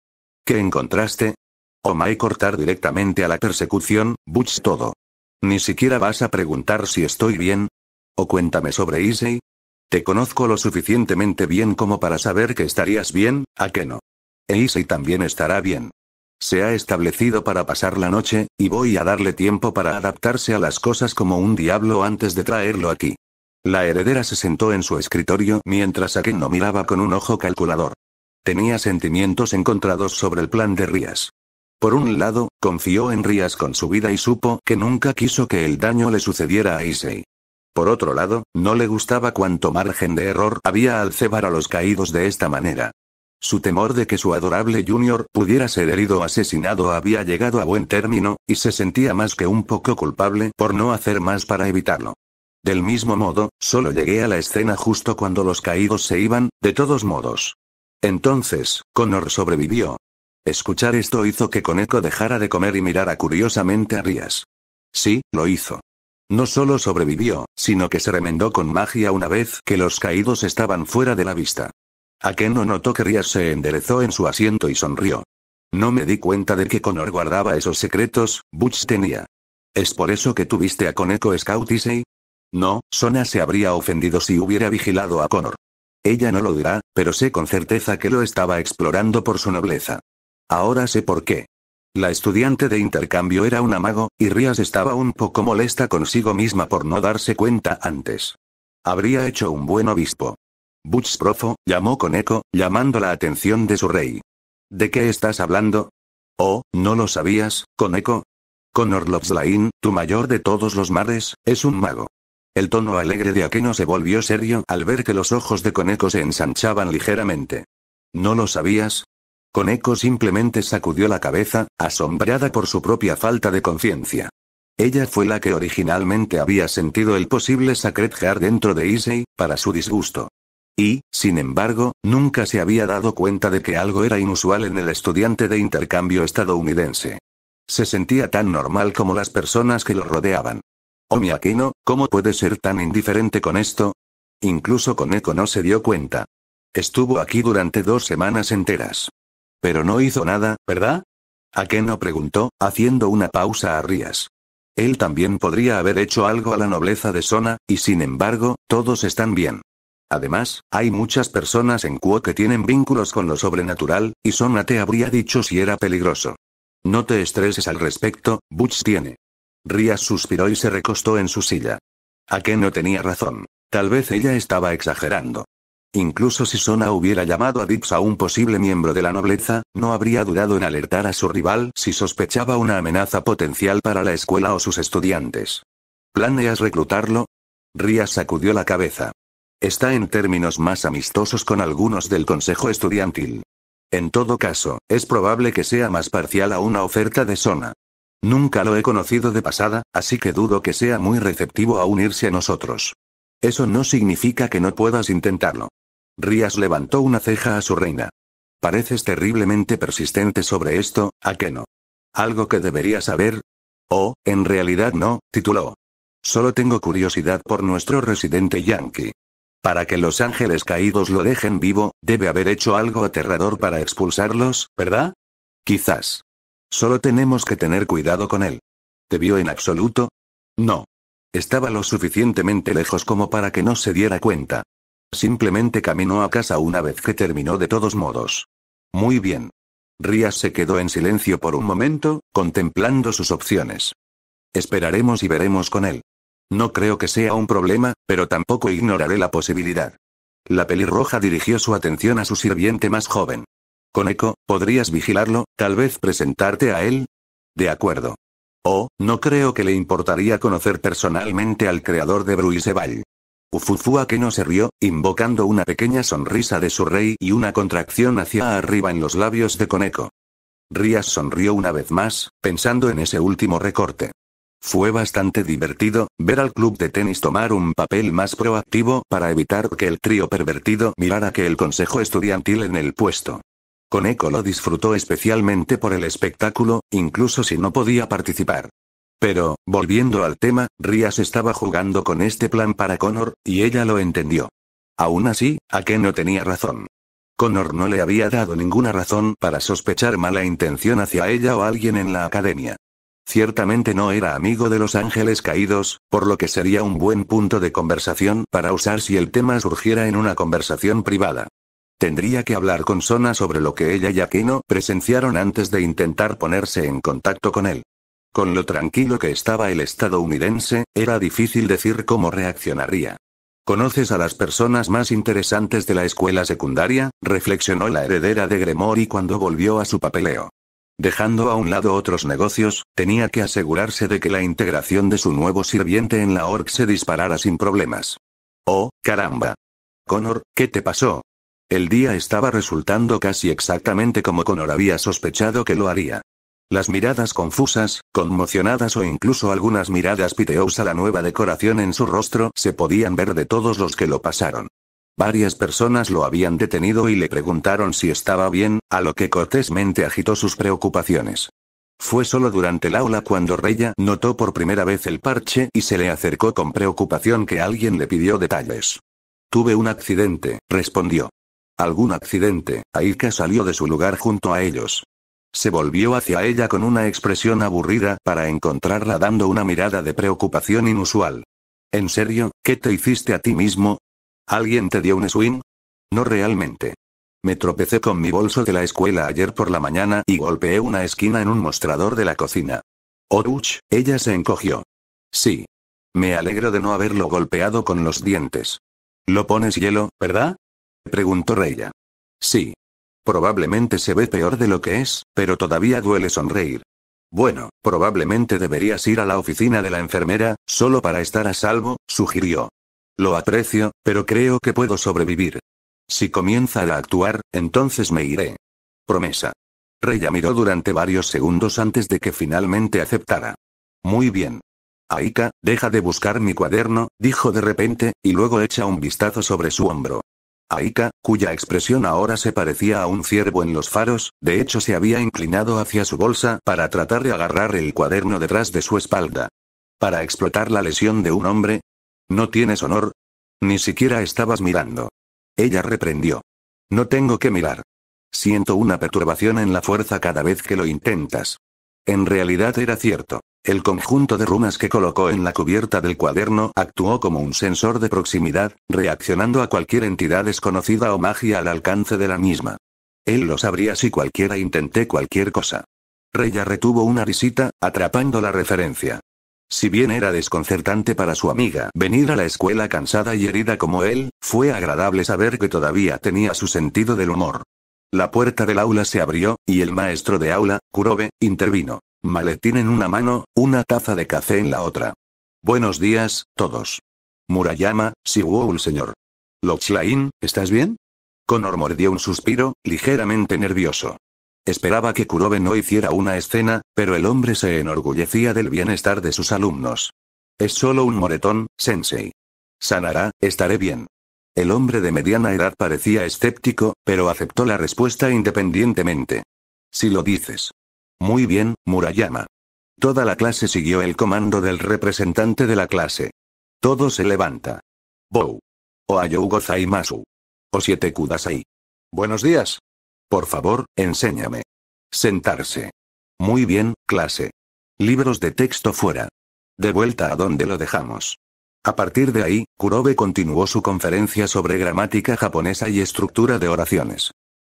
¿Qué encontraste? Omae cortar directamente a la persecución, Butch todo. ¿Ni siquiera vas a preguntar si estoy bien? ¿O cuéntame sobre Issei? Te conozco lo suficientemente bien como para saber que estarías bien, Akeno. E Issei también estará bien. Se ha establecido para pasar la noche, y voy a darle tiempo para adaptarse a las cosas como un diablo antes de traerlo aquí. La heredera se sentó en su escritorio mientras Akeno miraba con un ojo calculador. Tenía sentimientos encontrados sobre el plan de Rias. Por un lado, confió en Rias con su vida y supo que nunca quiso que el daño le sucediera a Issei. Por otro lado, no le gustaba cuánto margen de error había al cebar a los caídos de esta manera. Su temor de que su adorable Junior pudiera ser herido o asesinado había llegado a buen término, y se sentía más que un poco culpable por no hacer más para evitarlo. Del mismo modo, solo llegué a la escena justo cuando los caídos se iban, de todos modos. Entonces, Connor sobrevivió. Escuchar esto hizo que Koneko dejara de comer y mirara curiosamente a Rias. Sí, lo hizo. No solo sobrevivió, sino que se remendó con magia una vez que los caídos estaban fuera de la vista. Akeno notó que Rias se enderezó en su asiento y sonrió. No me di cuenta de que Connor guardaba esos secretos, Butch tenía. ¿Es por eso que tuviste a Koneko Scout Issei? No, Sona se habría ofendido si hubiera vigilado a Connor. Ella no lo dirá, pero sé con certeza que lo estaba explorando por su nobleza. Ahora sé por qué. La estudiante de intercambio era una mago, y Rias estaba un poco molesta consigo misma por no darse cuenta antes. Habría hecho un buen obispo. Butch Profo, llamó Koneko, llamando la atención de su rey. ¿De qué estás hablando? Oh, ¿no lo sabías, Koneko? Connor Loveslain, tu mayor de todos los mares, es un mago. El tono alegre de Akeno se volvió serio al ver que los ojos de Koneko se ensanchaban ligeramente. ¿No lo sabías? Koneko simplemente sacudió la cabeza, asombrada por su propia falta de conciencia. Ella fue la que originalmente había sentido el posible Sacred Heart dentro de Issei, para su disgusto. Y, sin embargo, nunca se había dado cuenta de que algo era inusual en el estudiante de intercambio estadounidense. Se sentía tan normal como las personas que lo rodeaban. Omi Akeno, ¿cómo puede ser tan indiferente con esto? Incluso Koneko no se dio cuenta. Estuvo aquí durante 2 semanas enteras. Pero no hizo nada, ¿verdad? Akeno preguntó, haciendo una pausa a Rias. Él también podría haber hecho algo a la nobleza de Sona, y sin embargo, todos están bien. Además, hay muchas personas en Kuo que tienen vínculos con lo sobrenatural, y Sona te habría dicho si era peligroso. No te estreses al respecto, Butch tiene. Rias suspiró y se recostó en su silla. Akeno tenía razón. Tal vez ella estaba exagerando. Incluso si Sona hubiera llamado a Dips a un posible miembro de la nobleza, no habría dudado en alertar a su rival si sospechaba una amenaza potencial para la escuela o sus estudiantes. ¿Planeas reclutarlo? Rias sacudió la cabeza. Está en términos más amistosos con algunos del consejo estudiantil. En todo caso, es probable que sea más parcial a una oferta de Sona. Nunca lo he conocido de pasada, así que dudo que sea muy receptivo a unirse a nosotros. Eso no significa que no puedas intentarlo. Rias levantó una ceja a su reina. Pareces terriblemente persistente sobre esto, Akeno. ¿Algo que debería saber? Oh, en realidad no, tituló. Solo tengo curiosidad por nuestro residente Yankee. Para que los ángeles caídos lo dejen vivo, debe haber hecho algo aterrador para expulsarlos, ¿verdad? Quizás. Solo tenemos que tener cuidado con él. ¿Te vio en absoluto? No. Estaba lo suficientemente lejos como para que no se diera cuenta. Simplemente caminó a casa una vez que terminó de todos modos. Muy bien. Rías se quedó en silencio por un momento, contemplando sus opciones. Esperaremos y veremos con él. No creo que sea un problema, pero tampoco ignoraré la posibilidad. La pelirroja dirigió su atención a su sirviente más joven. Koneko, ¿podrías vigilarlo, tal vez presentarte a él? De acuerdo. Oh, no creo que le importaría conocer personalmente al creador de Bruiseball. Ufufua que no se rió, invocando una pequeña sonrisa de su rey y una contracción hacia arriba en los labios de Koneko. Rías sonrió una vez más, pensando en ese último recorte. Fue bastante divertido ver al club de tenis tomar un papel más proactivo para evitar que el trío pervertido mirara que el consejo estudiantil en el puesto. Koneko lo disfrutó especialmente por el espectáculo, incluso si no podía participar. Pero, volviendo al tema, Rías estaba jugando con este plan para Connor, y ella lo entendió. Aún así, Ake no tenía razón. Connor no le había dado ninguna razón para sospechar mala intención hacia ella o alguien en la academia. Ciertamente no era amigo de los ángeles caídos, por lo que sería un buen punto de conversación para usar si el tema surgiera en una conversación privada. Tendría que hablar con Sona sobre lo que ella y Akeno presenciaron antes de intentar ponerse en contacto con él. Con lo tranquilo que estaba el estadounidense, era difícil decir cómo reaccionaría. ¿Conoces a las personas más interesantes de la escuela secundaria?, reflexionó la heredera de Gremory cuando volvió a su papeleo. Dejando a un lado otros negocios, tenía que asegurarse de que la integración de su nuevo sirviente en la org se disparara sin problemas. Oh, caramba. Connor, ¿qué te pasó? El día estaba resultando casi exactamente como Connor había sospechado que lo haría. Las miradas confusas, conmocionadas o incluso algunas miradas piteous a la nueva decoración en su rostro se podían ver de todos los que lo pasaron. Varias personas lo habían detenido y le preguntaron si estaba bien, a lo que cortésmente agitó sus preocupaciones. Fue solo durante el aula cuando Reya notó por primera vez el parche y se le acercó con preocupación que alguien le pidió detalles. Tuve un accidente, respondió. ¿Algún accidente? Aika salió de su lugar junto a ellos. Se volvió hacia ella con una expresión aburrida para encontrarla dando una mirada de preocupación inusual. ¿En serio? ¿Qué te hiciste a ti mismo? ¿Alguien te dio un swing? No realmente. Me tropecé con mi bolso de la escuela ayer por la mañana y golpeé una esquina en un mostrador de la cocina. Ouch, ella se encogió. Sí. Me alegro de no haberlo golpeado con los dientes. ¿Lo pones hielo, verdad? Preguntó Reya. Sí. Probablemente se ve peor de lo que es, pero todavía duele sonreír. Bueno, probablemente deberías ir a la oficina de la enfermera, solo para estar a salvo, sugirió. Lo aprecio, pero creo que puedo sobrevivir. Si comienza a actuar, entonces me iré. Promesa. Reya miró durante varios segundos antes de que finalmente aceptara. Muy bien. Aika, deja de buscar mi cuaderno, dijo de repente, y luego echa un vistazo sobre su hombro. Aika, cuya expresión ahora se parecía a un ciervo en los faros, de hecho se había inclinado hacia su bolsa para tratar de agarrar el cuaderno detrás de su espalda. ¿Para explotar la lesión de un hombre? ¿No tienes honor? Ni siquiera estabas mirando. Ella reprendió. No tengo que mirar. Siento una perturbación en la fuerza cada vez que lo intentas. En realidad era cierto. El conjunto de runas que colocó en la cubierta del cuaderno actuó como un sensor de proximidad, reaccionando a cualquier entidad desconocida o magia al alcance de la misma. Él lo sabría si cualquiera intenté cualquier cosa. Reya retuvo una risita, atrapando la referencia. Si bien era desconcertante para su amiga venir a la escuela cansada y herida como él, fue agradable saber que todavía tenía su sentido del humor. La puerta del aula se abrió, y el maestro de aula, Kurobe, intervino. Maletín en una mano, una taza de café en la otra. Buenos días, todos. Murayama, Siwoo señor. Lochlain, ¿estás bien? Connor mordió un suspiro, ligeramente nervioso. Esperaba que Kurobe no hiciera una escena, pero el hombre se enorgullecía del bienestar de sus alumnos. Es solo un moretón, sensei. Sanará, estaré bien. El hombre de mediana edad parecía escéptico, pero aceptó la respuesta independientemente. Si lo dices. Muy bien, Murayama. Toda la clase siguió el comando del representante de la clase. Todo se levanta. Bou. Ohayou gozaimasu. O 7 kudasai. Buenos días. Por favor, enséñame. Sentarse. Muy bien, clase. Libros de texto fuera. De vuelta a donde lo dejamos. A partir de ahí, Kurobe continuó su conferencia sobre gramática japonesa y estructura de oraciones.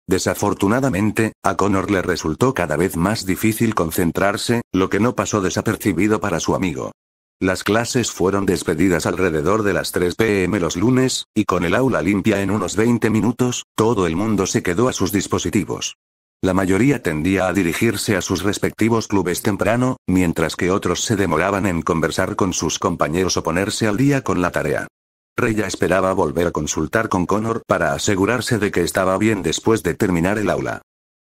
Desafortunadamente, a Connor le resultó cada vez más difícil concentrarse, lo que no pasó desapercibido para su amigo. Las clases fueron despedidas alrededor de las 3 p.m. los lunes, y con el aula limpia en unos 20 minutos, todo el mundo se quedó a sus dispositivos. La mayoría tendía a dirigirse a sus respectivos clubes temprano, mientras que otros se demoraban en conversar con sus compañeros o ponerse al día con la tarea. Reya esperaba volver a consultar con Connor para asegurarse de que estaba bien después de terminar el aula.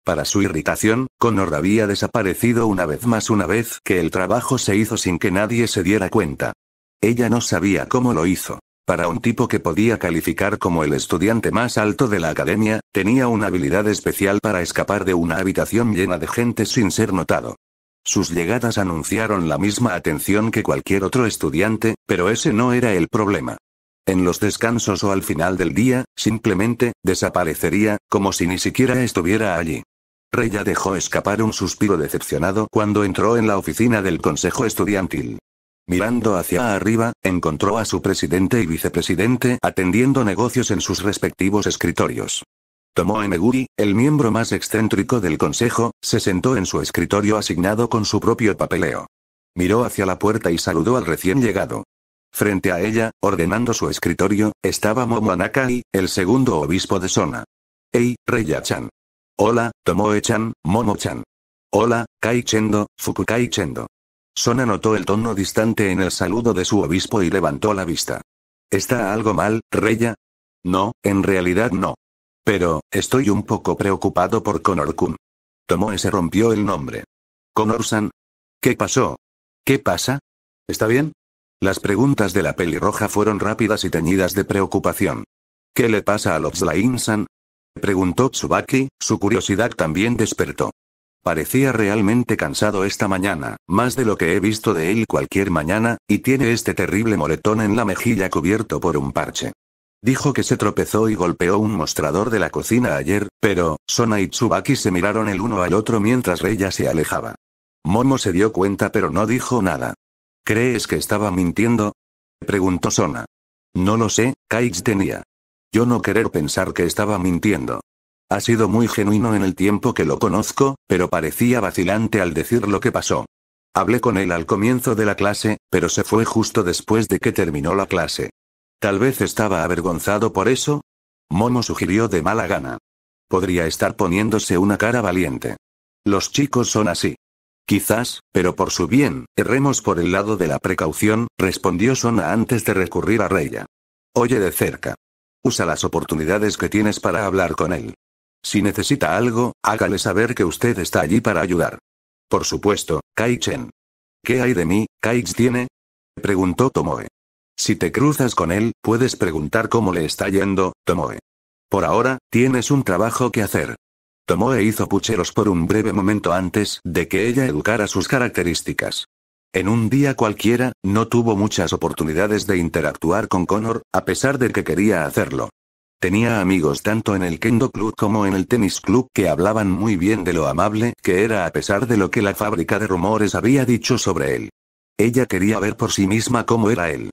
Para su irritación, Connor había desaparecido una vez que el trabajo se hizo sin que nadie se diera cuenta. Ella no sabía cómo lo hizo. Para un tipo que podía calificar como el estudiante más alto de la academia, tenía una habilidad especial para escapar de una habitación llena de gente sin ser notado. Sus llegadas anunciaron la misma atención que cualquier otro estudiante, pero ese no era el problema. En los descansos o al final del día, simplemente, desaparecería, como si ni siquiera estuviera allí. Reya dejó escapar un suspiro decepcionado cuando entró en la oficina del consejo estudiantil. Mirando hacia arriba, encontró a su presidente y vicepresidente atendiendo negocios en sus respectivos escritorios. Tomoe Meguri, el miembro más excéntrico del consejo, se sentó en su escritorio asignado con su propio papeleo. Miró hacia la puerta y saludó al recién llegado. Frente a ella, ordenando su escritorio, estaba Momo Nakai, el segundo obispo de Sona. «Hey, Reya-chan». «Hola, Tomoe-chan, Momo-chan». «Hola, Kai-chendo, Fuku-kai-chendo». Sona notó el tono distante en el saludo de su obispo y levantó la vista. ¿Está algo mal, Reya? No, en realidad no. Pero, estoy un poco preocupado por Connor-kun. Tomoe se rompió el nombre. ¿Connor-san? ¿Qué pasó? ¿Qué pasa? ¿Está bien? Las preguntas de la pelirroja fueron rápidas y teñidas de preocupación. ¿Qué le pasa a Lobslain-san? Preguntó Tsubaki, su curiosidad también despertó. Parecía realmente cansado esta mañana, más de lo que he visto de él cualquier mañana, y tiene este terrible moretón en la mejilla cubierto por un parche. Dijo que se tropezó y golpeó un mostrador de la cocina ayer, pero, Sona y Tsubaki se miraron el uno al otro mientras Reya se alejaba. Momo se dio cuenta pero no dijo nada. ¿Crees que estaba mintiendo? Preguntó Sona. No lo sé, Kaich tenía. Yo no querer pensar que estaba mintiendo. Ha sido muy genuino en el tiempo que lo conozco, pero parecía vacilante al decir lo que pasó. Hablé con él al comienzo de la clase, pero se fue justo después de que terminó la clase. Tal vez estaba avergonzado por eso. Momo sugirió de mala gana. Podría estar poniéndose una cara valiente. Los chicos son así. Quizás, pero por su bien, erremos por el lado de la precaución, respondió Sona antes de recurrir a Reya. Oye de cerca. Usa las oportunidades que tienes para hablar con él. Si necesita algo, hágale saber que usted está allí para ayudar. Por supuesto, Kai-chen. ¿Qué hay de mí, Kaich tiene? Preguntó Tomoe. Si te cruzas con él, puedes preguntar cómo le está yendo, Tomoe. Por ahora, tienes un trabajo que hacer. Tomoe hizo pucheros por un breve momento antes de que ella educara sus características. En un día cualquiera, no tuvo muchas oportunidades de interactuar con Connor, a pesar de que quería hacerlo. Tenía amigos tanto en el Kendo Club como en el Tenis Club que hablaban muy bien de lo amable que era a pesar de lo que la fábrica de rumores había dicho sobre él. Ella quería ver por sí misma cómo era él.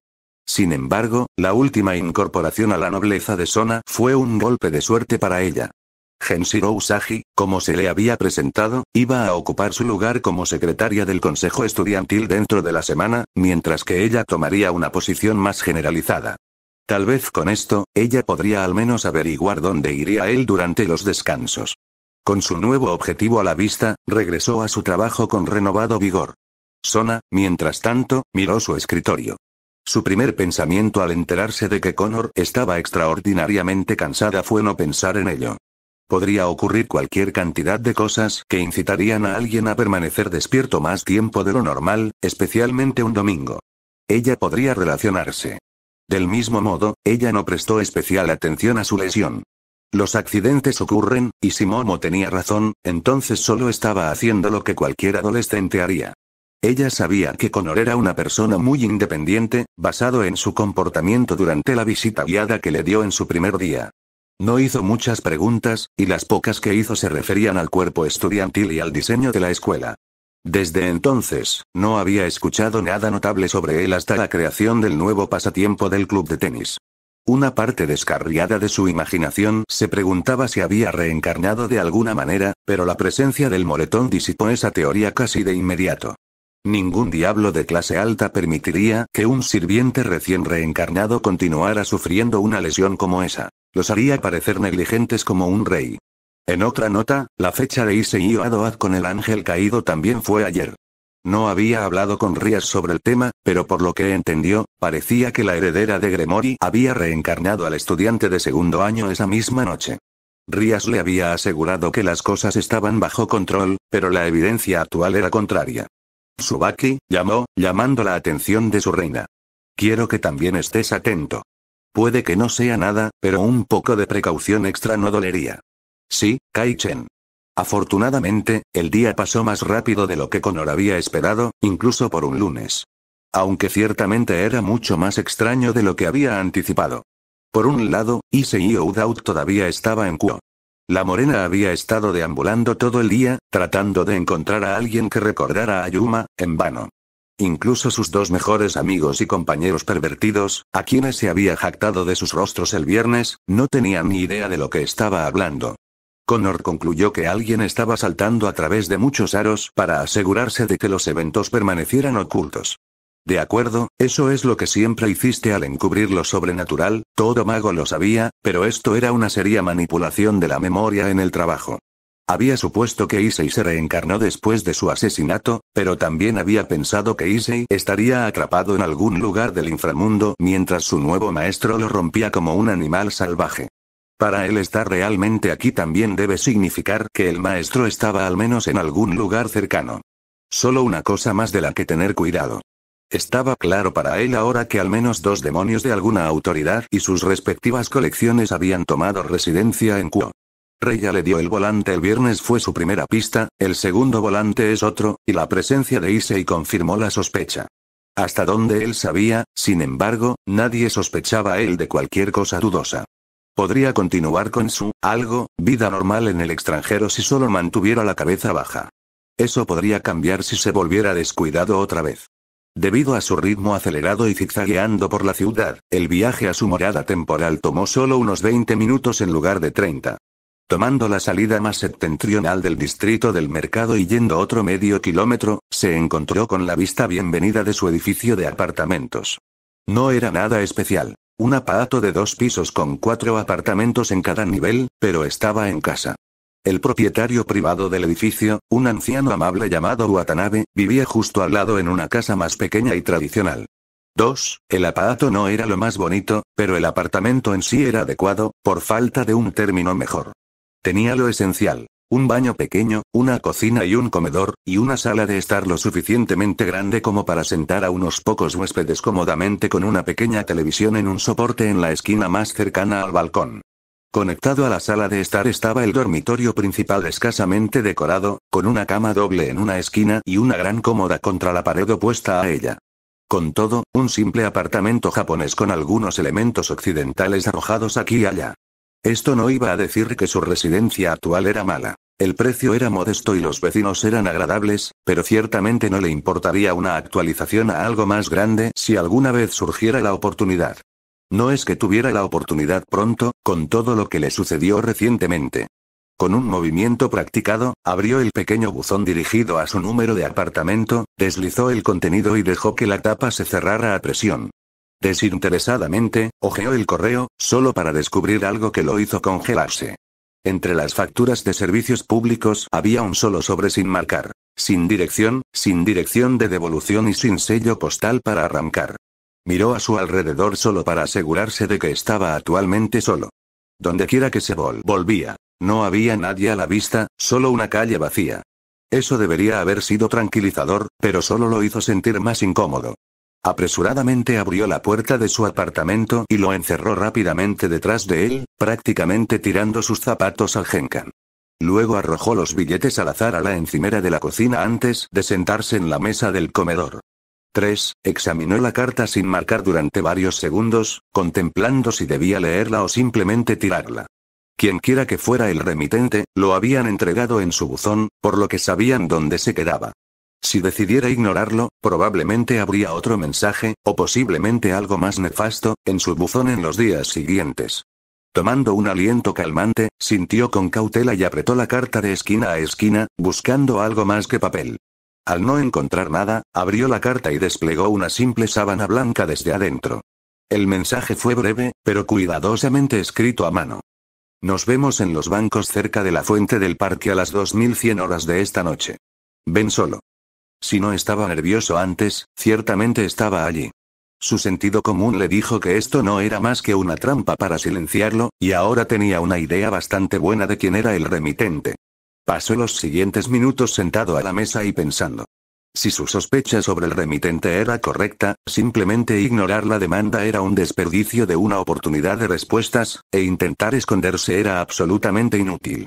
Sin embargo, la última incorporación a la nobleza de Sona fue un golpe de suerte para ella. Genshiro Usagi, como se le había presentado, iba a ocupar su lugar como secretaria del consejo estudiantil dentro de la semana, mientras que ella tomaría una posición más generalizada. Tal vez con esto, ella podría al menos averiguar dónde iría él durante los descansos. Con su nuevo objetivo a la vista, regresó a su trabajo con renovado vigor. Sona, mientras tanto, miró su escritorio. Su primer pensamiento al enterarse de que Connor estaba extraordinariamente cansada fue no pensar en ello. Podría ocurrir cualquier cantidad de cosas que incitarían a alguien a permanecer despierto más tiempo de lo normal, especialmente un domingo. Ella podría relacionarse. Del mismo modo, ella no prestó especial atención a su lesión. Los accidentes ocurren, y si Momo tenía razón, entonces solo estaba haciendo lo que cualquier adolescente haría. Ella sabía que Connor era una persona muy independiente, basado en su comportamiento durante la visita guiada que le dio en su primer día. No hizo muchas preguntas, y las pocas que hizo se referían al cuerpo estudiantil y al diseño de la escuela. Desde entonces, no había escuchado nada notable sobre él hasta la creación del nuevo pasatiempo del club de tenis. Una parte descarriada de su imaginación se preguntaba si había reencarnado de alguna manera, pero la presencia del moretón disipó esa teoría casi de inmediato. Ningún diablo de clase alta permitiría que un sirviente recién reencarnado continuara sufriendo una lesión como esa. Los haría parecer negligentes como un rey. En otra nota, la fecha de Issei Odoaz con el ángel caído también fue ayer. No había hablado con Rías sobre el tema, pero por lo que entendió, parecía que la heredera de Gremory había reencarnado al estudiante de segundo año esa misma noche. Rías le había asegurado que las cosas estaban bajo control, pero la evidencia actual era contraria. Tsubaki llamó, llamando la atención de su reina. Quiero que también estés atento. Puede que no sea nada, pero un poco de precaución extra no dolería. Sí, Kai-chen. Afortunadamente, el día pasó más rápido de lo que Connor había esperado, incluso por un lunes. Aunque ciertamente era mucho más extraño de lo que había anticipado. Por un lado, Issei Odoaz todavía estaba en Kuo. La morena había estado deambulando todo el día, tratando de encontrar a alguien que recordara a Yuma, en vano. Incluso sus dos mejores amigos y compañeros pervertidos, a quienes se había jactado de sus rostros el viernes, no tenían ni idea de lo que estaba hablando. Connor concluyó que alguien estaba saltando a través de muchos aros para asegurarse de que los eventos permanecieran ocultos. De acuerdo, eso es lo que siempre hiciste al encubrir lo sobrenatural, todo mago lo sabía, pero esto era una seria manipulación de la memoria en el trabajo. Había supuesto que Issei se reencarnó después de su asesinato, pero también había pensado que Issei estaría atrapado en algún lugar del inframundo mientras su nuevo maestro lo rompía como un animal salvaje. Para él estar realmente aquí también debe significar que el maestro estaba al menos en algún lugar cercano. Solo una cosa más de la que tener cuidado. Estaba claro para él ahora que al menos dos demonios de alguna autoridad y sus respectivas colecciones habían tomado residencia en Kuo. Reya le dio el volante el viernes, fue su primera pista, el segundo volante es otro, y la presencia de Issei confirmó la sospecha. Hasta donde él sabía, sin embargo, nadie sospechaba a él de cualquier cosa dudosa. Podría continuar con su vida normal en el extranjero si solo mantuviera la cabeza baja. Eso podría cambiar si se volviera descuidado otra vez. Debido a su ritmo acelerado y zigzagueando por la ciudad, el viaje a su morada temporal tomó solo unos 20 minutos en lugar de 30. Tomando la salida más septentrional del distrito del mercado y yendo otro medio kilómetro, se encontró con la vista bienvenida de su edificio de apartamentos. No era nada especial. Un aparato de 2 pisos con 4 apartamentos en cada nivel, pero estaba en casa. El propietario privado del edificio, un anciano amable llamado Watanabe, vivía justo al lado en una casa más pequeña y tradicional. 2. El aparato no era lo más bonito, pero el apartamento en sí era adecuado, por falta de un término mejor. Tenía lo esencial. Un baño pequeño, una cocina y un comedor, y una sala de estar lo suficientemente grande como para sentar a unos pocos huéspedes cómodamente con una pequeña televisión en un soporte en la esquina más cercana al balcón. Conectado a la sala de estar estaba el dormitorio principal escasamente decorado, con una cama doble en una esquina y una gran cómoda contra la pared opuesta a ella. Con todo, un simple apartamento japonés con algunos elementos occidentales arrojados aquí y allá. Esto no iba a decir que su residencia actual era mala. El precio era modesto y los vecinos eran agradables, pero ciertamente no le importaría una actualización a algo más grande si alguna vez surgiera la oportunidad. No es que tuviera la oportunidad pronto, con todo lo que le sucedió recientemente. Con un movimiento practicado, abrió el pequeño buzón dirigido a su número de apartamento, deslizó el contenido y dejó que la tapa se cerrara a presión. Desinteresadamente, hojeó el correo, solo para descubrir algo que lo hizo congelarse. Entre las facturas de servicios públicos había un solo sobre sin marcar, sin dirección de devolución y sin sello postal para arrancar. Miró a su alrededor solo para asegurarse de que estaba actualmente solo. Dondequiera que se volvía, no había nadie a la vista, solo una calle vacía. Eso debería haber sido tranquilizador, pero solo lo hizo sentir más incómodo. Apresuradamente abrió la puerta de su apartamento y lo encerró rápidamente detrás de él, prácticamente tirando sus zapatos al Genkan. Luego arrojó los billetes al azar a la encimera de la cocina antes de sentarse en la mesa del comedor. 3. Examinó la carta sin marcar durante varios segundos, contemplando si debía leerla o simplemente tirarla. Quienquiera que fuera el remitente, lo habían entregado en su buzón, por lo que sabían dónde se quedaba. Si decidiera ignorarlo, probablemente habría otro mensaje, o posiblemente algo más nefasto, en su buzón en los días siguientes. Tomando un aliento calmante, sintió con cautela y apretó la carta de esquina a esquina, buscando algo más que papel. Al no encontrar nada, abrió la carta y desplegó una simple sábana blanca desde adentro. El mensaje fue breve, pero cuidadosamente escrito a mano. Nos vemos en los bancos cerca de la fuente del parque a las 2100 horas de esta noche. Ven solo. Si no estaba nervioso antes, ciertamente estaba allí. Su sentido común le dijo que esto no era más que una trampa para silenciarlo, y ahora tenía una idea bastante buena de quién era el remitente. Pasó los siguientes minutos sentado a la mesa y pensando. Si su sospecha sobre el remitente era correcta, simplemente ignorar la demanda era un desperdicio de una oportunidad de respuestas, e intentar esconderse era absolutamente inútil.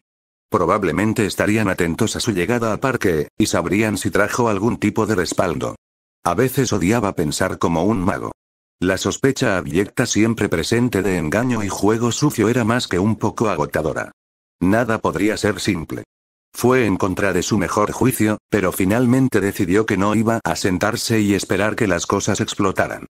Probablemente estarían atentos a su llegada al parque, y sabrían si trajo algún tipo de respaldo. A veces odiaba pensar como un mago. La sospecha abyecta siempre presente de engaño y juego sucio era más que un poco agotadora. Nada podría ser simple. Fue en contra de su mejor juicio, pero finalmente decidió que no iba a sentarse y esperar que las cosas explotaran.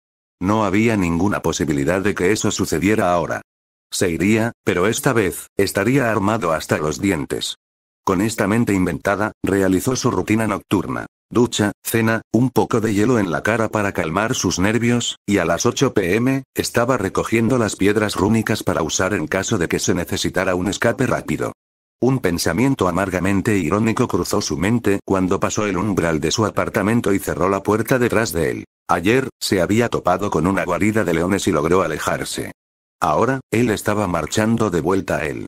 No había ninguna posibilidad de que eso sucediera ahora. Se iría, pero esta vez, estaría armado hasta los dientes. Con esta mente inventada, realizó su rutina nocturna. Ducha, cena, un poco de hielo en la cara para calmar sus nervios, y a las 8 p.m., estaba recogiendo las piedras rúnicas para usar en caso de que se necesitara un escape rápido. Un pensamiento amargamente irónico cruzó su mente cuando pasó el umbral de su apartamento y cerró la puerta detrás de él. Ayer, se había topado con una guarida de leones y logró alejarse. Ahora, él estaba marchando de vuelta a él.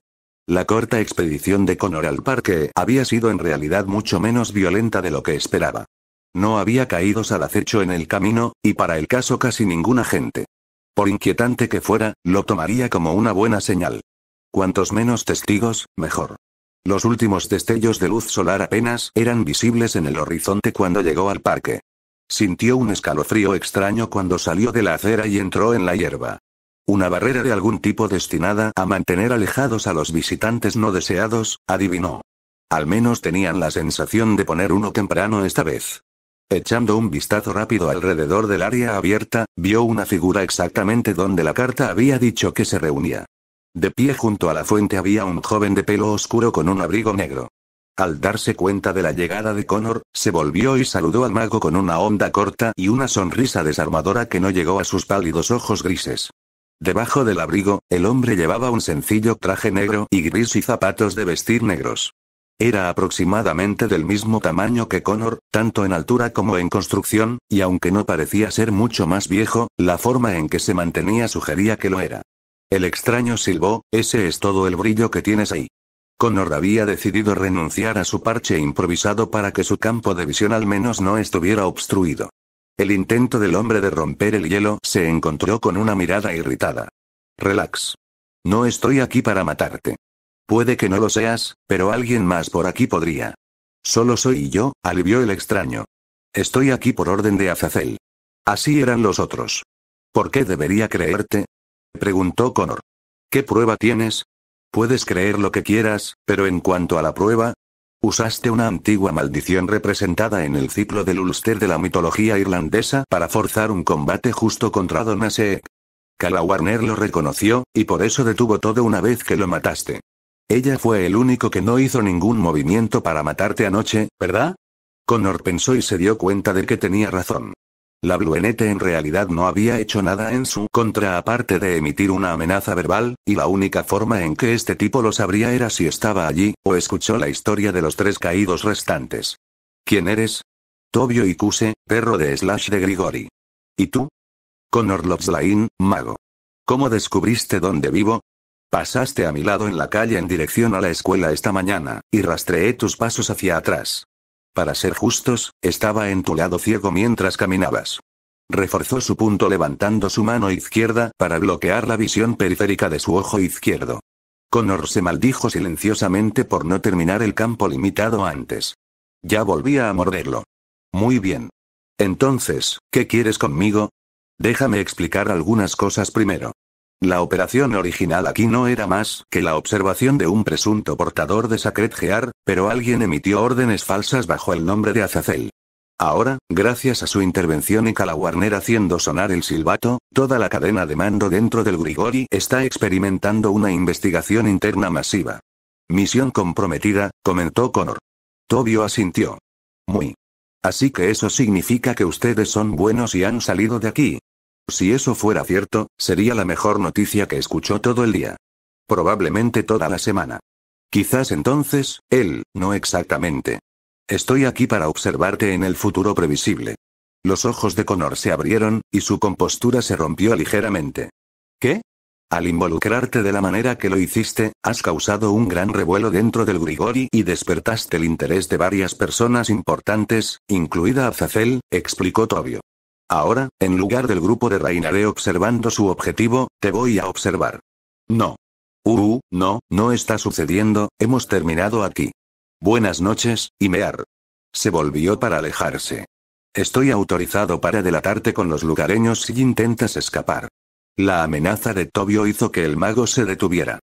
La corta expedición de Connor al parque había sido en realidad mucho menos violenta de lo que esperaba. No había caídos al acecho en el camino, y para el caso casi ninguna gente. Por inquietante que fuera, lo tomaría como una buena señal. Cuantos menos testigos, mejor. Los últimos destellos de luz solar apenas eran visibles en el horizonte cuando llegó al parque. Sintió un escalofrío extraño cuando salió de la acera y entró en la hierba. Una barrera de algún tipo destinada a mantener alejados a los visitantes no deseados, adivinó. Al menos tenían la sensación de poner uno temprano esta vez. Echando un vistazo rápido alrededor del área abierta, vio una figura exactamente donde la carta había dicho que se reunía. De pie junto a la fuente había un joven de pelo oscuro con un abrigo negro. Al darse cuenta de la llegada de Connor, se volvió y saludó al mago con una onda corta y una sonrisa desarmadora que no llegó a sus pálidos ojos grises. Debajo del abrigo, el hombre llevaba un sencillo traje negro y gris y zapatos de vestir negros. Era aproximadamente del mismo tamaño que Connor, tanto en altura como en construcción, y aunque no parecía ser mucho más viejo, la forma en que se mantenía sugería que lo era. El extraño silbó, ese es todo el brillo que tienes ahí. Connor había decidido renunciar a su parche improvisado para que su campo de visión al menos no estuviera obstruido. El intento del hombre de romper el hielo se encontró con una mirada irritada. Relax. No estoy aquí para matarte. Puede que no lo seas, pero alguien más por aquí podría. Solo soy yo, alivió el extraño. Estoy aquí por orden de Azazel. Así eran los otros. ¿Por qué debería creerte? Preguntó Connor. ¿Qué prueba tienes? Puedes creer lo que quieras, pero en cuanto a la prueba, usaste una antigua maldición representada en el ciclo del Ulster de la mitología irlandesa para forzar un combate justo contra Donaseek. Calla Warner lo reconoció, y por eso detuvo todo una vez que lo mataste. Ella fue el único que no hizo ningún movimiento para matarte anoche, ¿verdad? Connor pensó y se dio cuenta de que tenía razón. La Bluenete en realidad no había hecho nada en su contra aparte de emitir una amenaza verbal, y la única forma en que este tipo lo sabría era si estaba allí, o escuchó la historia de los 3 caídos restantes. ¿Quién eres? Tobio Ikuse, perro de Slash de Grigori. ¿Y tú? Connor Loveslane, mago. ¿Cómo descubriste dónde vivo? Pasaste a mi lado en la calle en dirección a la escuela esta mañana, y rastreé tus pasos hacia atrás. Para ser justos, estaba en tu lado ciego mientras caminabas. Reforzó su punto levantando su mano izquierda para bloquear la visión periférica de su ojo izquierdo. Connor se maldijo silenciosamente por no terminar el campo limitado antes. Ya volvía a morderlo. Muy bien. Entonces, ¿qué quieres conmigo? Déjame explicar algunas cosas primero. La operación original aquí no era más que la observación de un presunto portador de Sacred Gear, pero alguien emitió órdenes falsas bajo el nombre de Azazel. Ahora, gracias a su intervención y Cala Warner haciendo sonar el silbato, toda la cadena de mando dentro del Grigori está experimentando una investigación interna masiva. Misión comprometida, comentó Connor. Tobio asintió. Muy. Así que eso significa que ustedes son buenos y han salido de aquí. Si eso fuera cierto, sería la mejor noticia que escuchó todo el día. Probablemente toda la semana. Quizás entonces, él, no exactamente. Estoy aquí para observarte en el futuro previsible. Los ojos de Connor se abrieron, y su compostura se rompió ligeramente. ¿Qué? Al involucrarte de la manera que lo hiciste, has causado un gran revuelo dentro del Grigori y despertaste el interés de varias personas importantes, incluida Azazel, explicó Tobio. Ahora, en lugar del grupo de reinaré observando su objetivo, te voy a observar. No. No está sucediendo, hemos terminado aquí. Buenas noches, Imear. Se volvió para alejarse. Estoy autorizado para delatarte con los lugareños si intentas escapar. La amenaza de Tobio hizo que el mago se detuviera.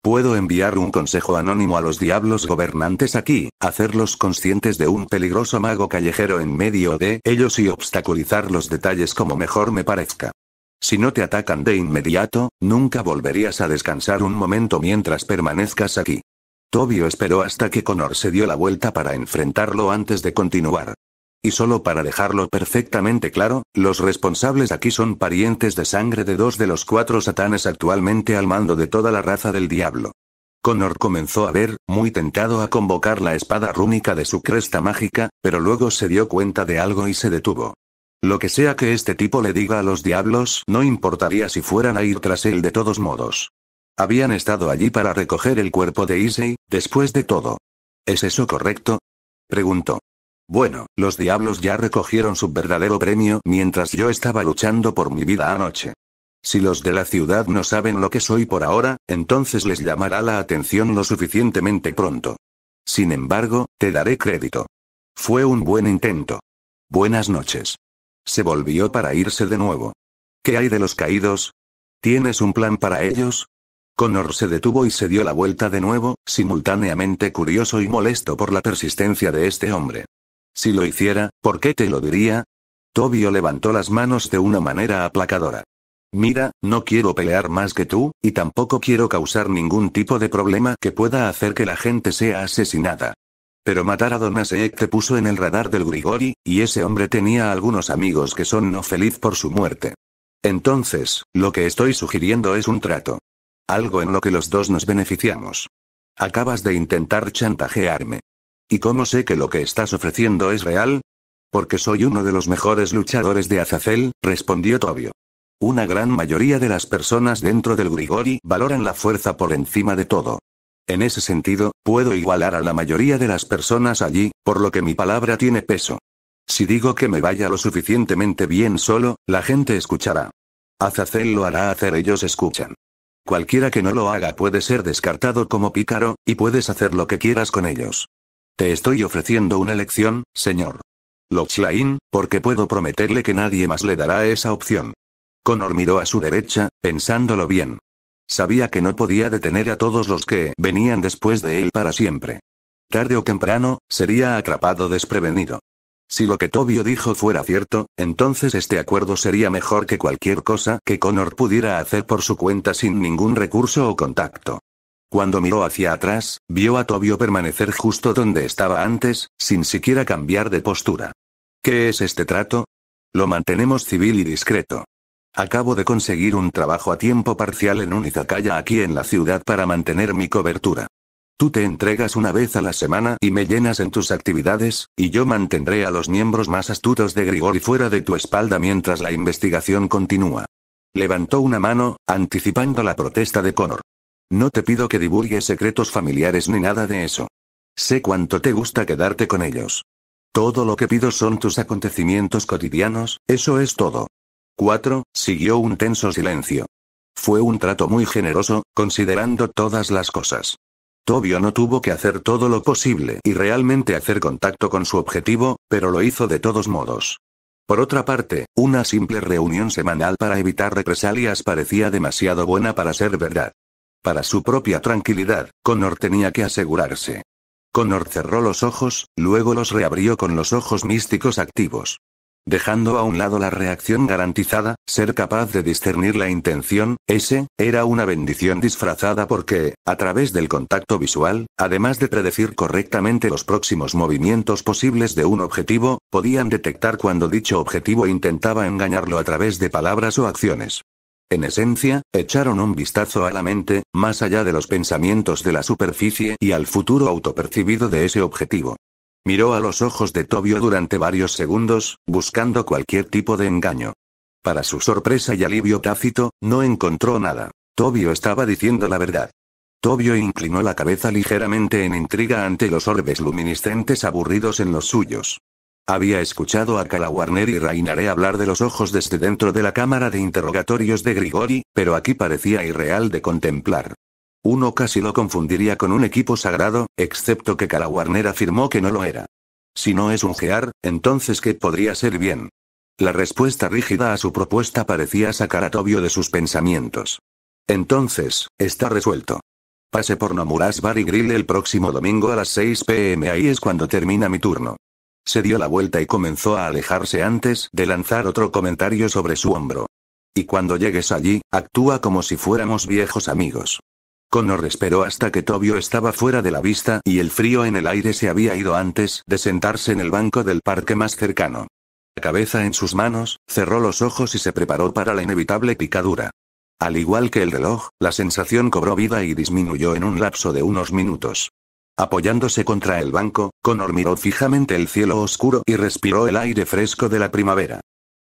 Puedo enviar un consejo anónimo a los diablos gobernantes aquí, hacerlos conscientes de un peligroso mago callejero en medio de ellos y obstaculizar los detalles como mejor me parezca. Si no te atacan de inmediato, nunca volverías a descansar un momento mientras permanezcas aquí. Tobio esperó hasta que Connor se dio la vuelta para enfrentarlo antes de continuar. Y solo para dejarlo perfectamente claro, los responsables aquí son parientes de sangre de 2 de los 4 satanes actualmente al mando de toda la raza del diablo. Connor comenzó a ver, muy tentado a convocar la espada rúnica de su cresta mágica, pero luego se dio cuenta de algo y se detuvo. Lo que sea que este tipo le diga a los diablos, no importaría si fueran a ir tras él de todos modos. Habían estado allí para recoger el cuerpo de Issei, después de todo. ¿Es eso correcto? Preguntó. Bueno, los diablos ya recogieron su verdadero premio mientras yo estaba luchando por mi vida anoche. Si los de la ciudad no saben lo que soy por ahora, entonces les llamará la atención lo suficientemente pronto. Sin embargo, te daré crédito. Fue un buen intento. Buenas noches. Se volvió para irse de nuevo. ¿Qué hay de los caídos? ¿Tienes un plan para ellos? Connor se detuvo y se dio la vuelta de nuevo, simultáneamente curioso y molesto por la persistencia de este hombre. Si lo hiciera, ¿por qué te lo diría? Tobio levantó las manos de una manera aplacadora. Mira, no quiero pelear más que tú, y tampoco quiero causar ningún tipo de problema que pueda hacer que la gente sea asesinada. Pero matar a Don Aseek te puso en el radar del Grigori, y ese hombre tenía algunos amigos que son no feliz por su muerte. Entonces, lo que estoy sugiriendo es un trato. Algo en lo que los dos nos beneficiamos. Acabas de intentar chantajearme. ¿Y cómo sé que lo que estás ofreciendo es real? Porque soy uno de los mejores luchadores de Azazel, respondió Tobio. Una gran mayoría de las personas dentro del Grigori valoran la fuerza por encima de todo. En ese sentido, puedo igualar a la mayoría de las personas allí, por lo que mi palabra tiene peso. Si digo que me vaya lo suficientemente bien solo, la gente escuchará. Azazel lo hará hacer, ellos escuchan. Cualquiera que no lo haga puede ser descartado como pícaro, y puedes hacer lo que quieras con ellos. Te estoy ofreciendo una lección, señor Lochlain, porque puedo prometerle que nadie más le dará esa opción. Connor miró a su derecha, pensándolo bien. Sabía que no podía detener a todos los que venían después de él para siempre. Tarde o temprano, sería atrapado desprevenido. Si lo que Tobio dijo fuera cierto, entonces este acuerdo sería mejor que cualquier cosa que Connor pudiera hacer por su cuenta sin ningún recurso o contacto. Cuando miró hacia atrás, vio a Tobio permanecer justo donde estaba antes, sin siquiera cambiar de postura. ¿Qué es este trato? Lo mantenemos civil y discreto. Acabo de conseguir un trabajo a tiempo parcial en un izakaya aquí en la ciudad para mantener mi cobertura. Tú te entregas una vez a la semana y me llenas en tus actividades, y yo mantendré a los miembros más astutos de Grigori fuera de tu espalda mientras la investigación continúa. Levantó una mano, anticipando la protesta de Connor. No te pido que divulgues secretos familiares ni nada de eso. Sé cuánto te gusta quedarte con ellos. Todo lo que pido son tus acontecimientos cotidianos, eso es todo. 4. Siguió un tenso silencio. Fue un trato muy generoso, considerando todas las cosas. Tobio no tuvo que hacer todo lo posible y realmente hacer contacto con su objetivo, pero lo hizo de todos modos. Por otra parte, una simple reunión semanal para evitar represalias parecía demasiado buena para ser verdad. Para su propia tranquilidad, Connor tenía que asegurarse. Connor cerró los ojos, luego los reabrió con los ojos místicos activos. Dejando a un lado la reacción garantizada, ser capaz de discernir la intención, era una bendición disfrazada porque, a través del contacto visual, además de predecir correctamente los próximos movimientos posibles de un objetivo, podían detectar cuando dicho objetivo intentaba engañarlo a través de palabras o acciones. En esencia, echaron un vistazo a la mente, más allá de los pensamientos de la superficie y al futuro autopercibido de ese objetivo. Miró a los ojos de Tobio durante varios segundos, buscando cualquier tipo de engaño. Para su sorpresa y alivio tácito, no encontró nada. Tobio estaba diciendo la verdad. Tobio inclinó la cabeza ligeramente en intriga ante los orbes luminiscentes aburridos en los suyos. Había escuchado a Kalawarner y Rainare hablar de los ojos desde dentro de la cámara de interrogatorios de Grigori, pero aquí parecía irreal de contemplar. Uno casi lo confundiría con un equipo sagrado, excepto que Kalawarner afirmó que no lo era. Si no es un Gear, entonces ¿qué podría ser bien? La respuesta rígida a su propuesta parecía sacar a Tobio de sus pensamientos. Entonces, está resuelto. Pase por Nomura's Bar y Grill el próximo domingo a las 6 p.m. Ahí es cuando termina mi turno. Se dio la vuelta y comenzó a alejarse antes de lanzar otro comentario sobre su hombro. Y cuando llegues allí, actúa como si fuéramos viejos amigos. Connor esperó hasta que Tobio estaba fuera de la vista y el frío en el aire se había ido antes de sentarse en el banco del parque más cercano. La cabeza en sus manos, cerró los ojos y se preparó para la inevitable picadura. Al igual que el reloj, la sensación cobró vida y disminuyó en un lapso de unos minutos. Apoyándose contra el banco, Connor miró fijamente el cielo oscuro y respiró el aire fresco de la primavera.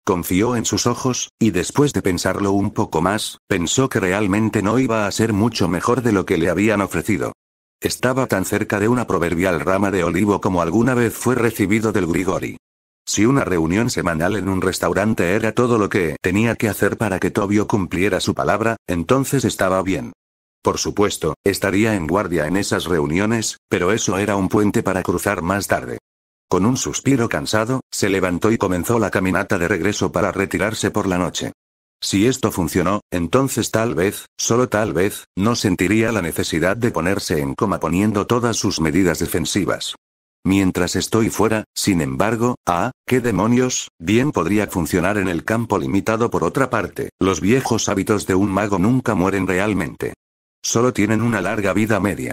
Confió en sus ojos, y después de pensarlo un poco más, pensó que realmente no iba a ser mucho mejor de lo que le habían ofrecido. Estaba tan cerca de una proverbial rama de olivo como alguna vez fue recibido del Grigori. Si una reunión semanal en un restaurante era todo lo que tenía que hacer para que Tobio cumpliera su palabra, entonces estaba bien. Por supuesto, estaría en guardia en esas reuniones, pero eso era un puente para cruzar más tarde. Con un suspiro cansado, se levantó y comenzó la caminata de regreso para retirarse por la noche. Si esto funcionó, entonces tal vez, solo tal vez, no sentiría la necesidad de ponerse en coma poniendo todas sus medidas defensivas. Mientras estoy fuera, sin embargo, ¿qué demonios? Bien podría funcionar en el campo limitado. Por otra parte, los viejos hábitos de un mago nunca mueren realmente. Solo tienen una larga vida media.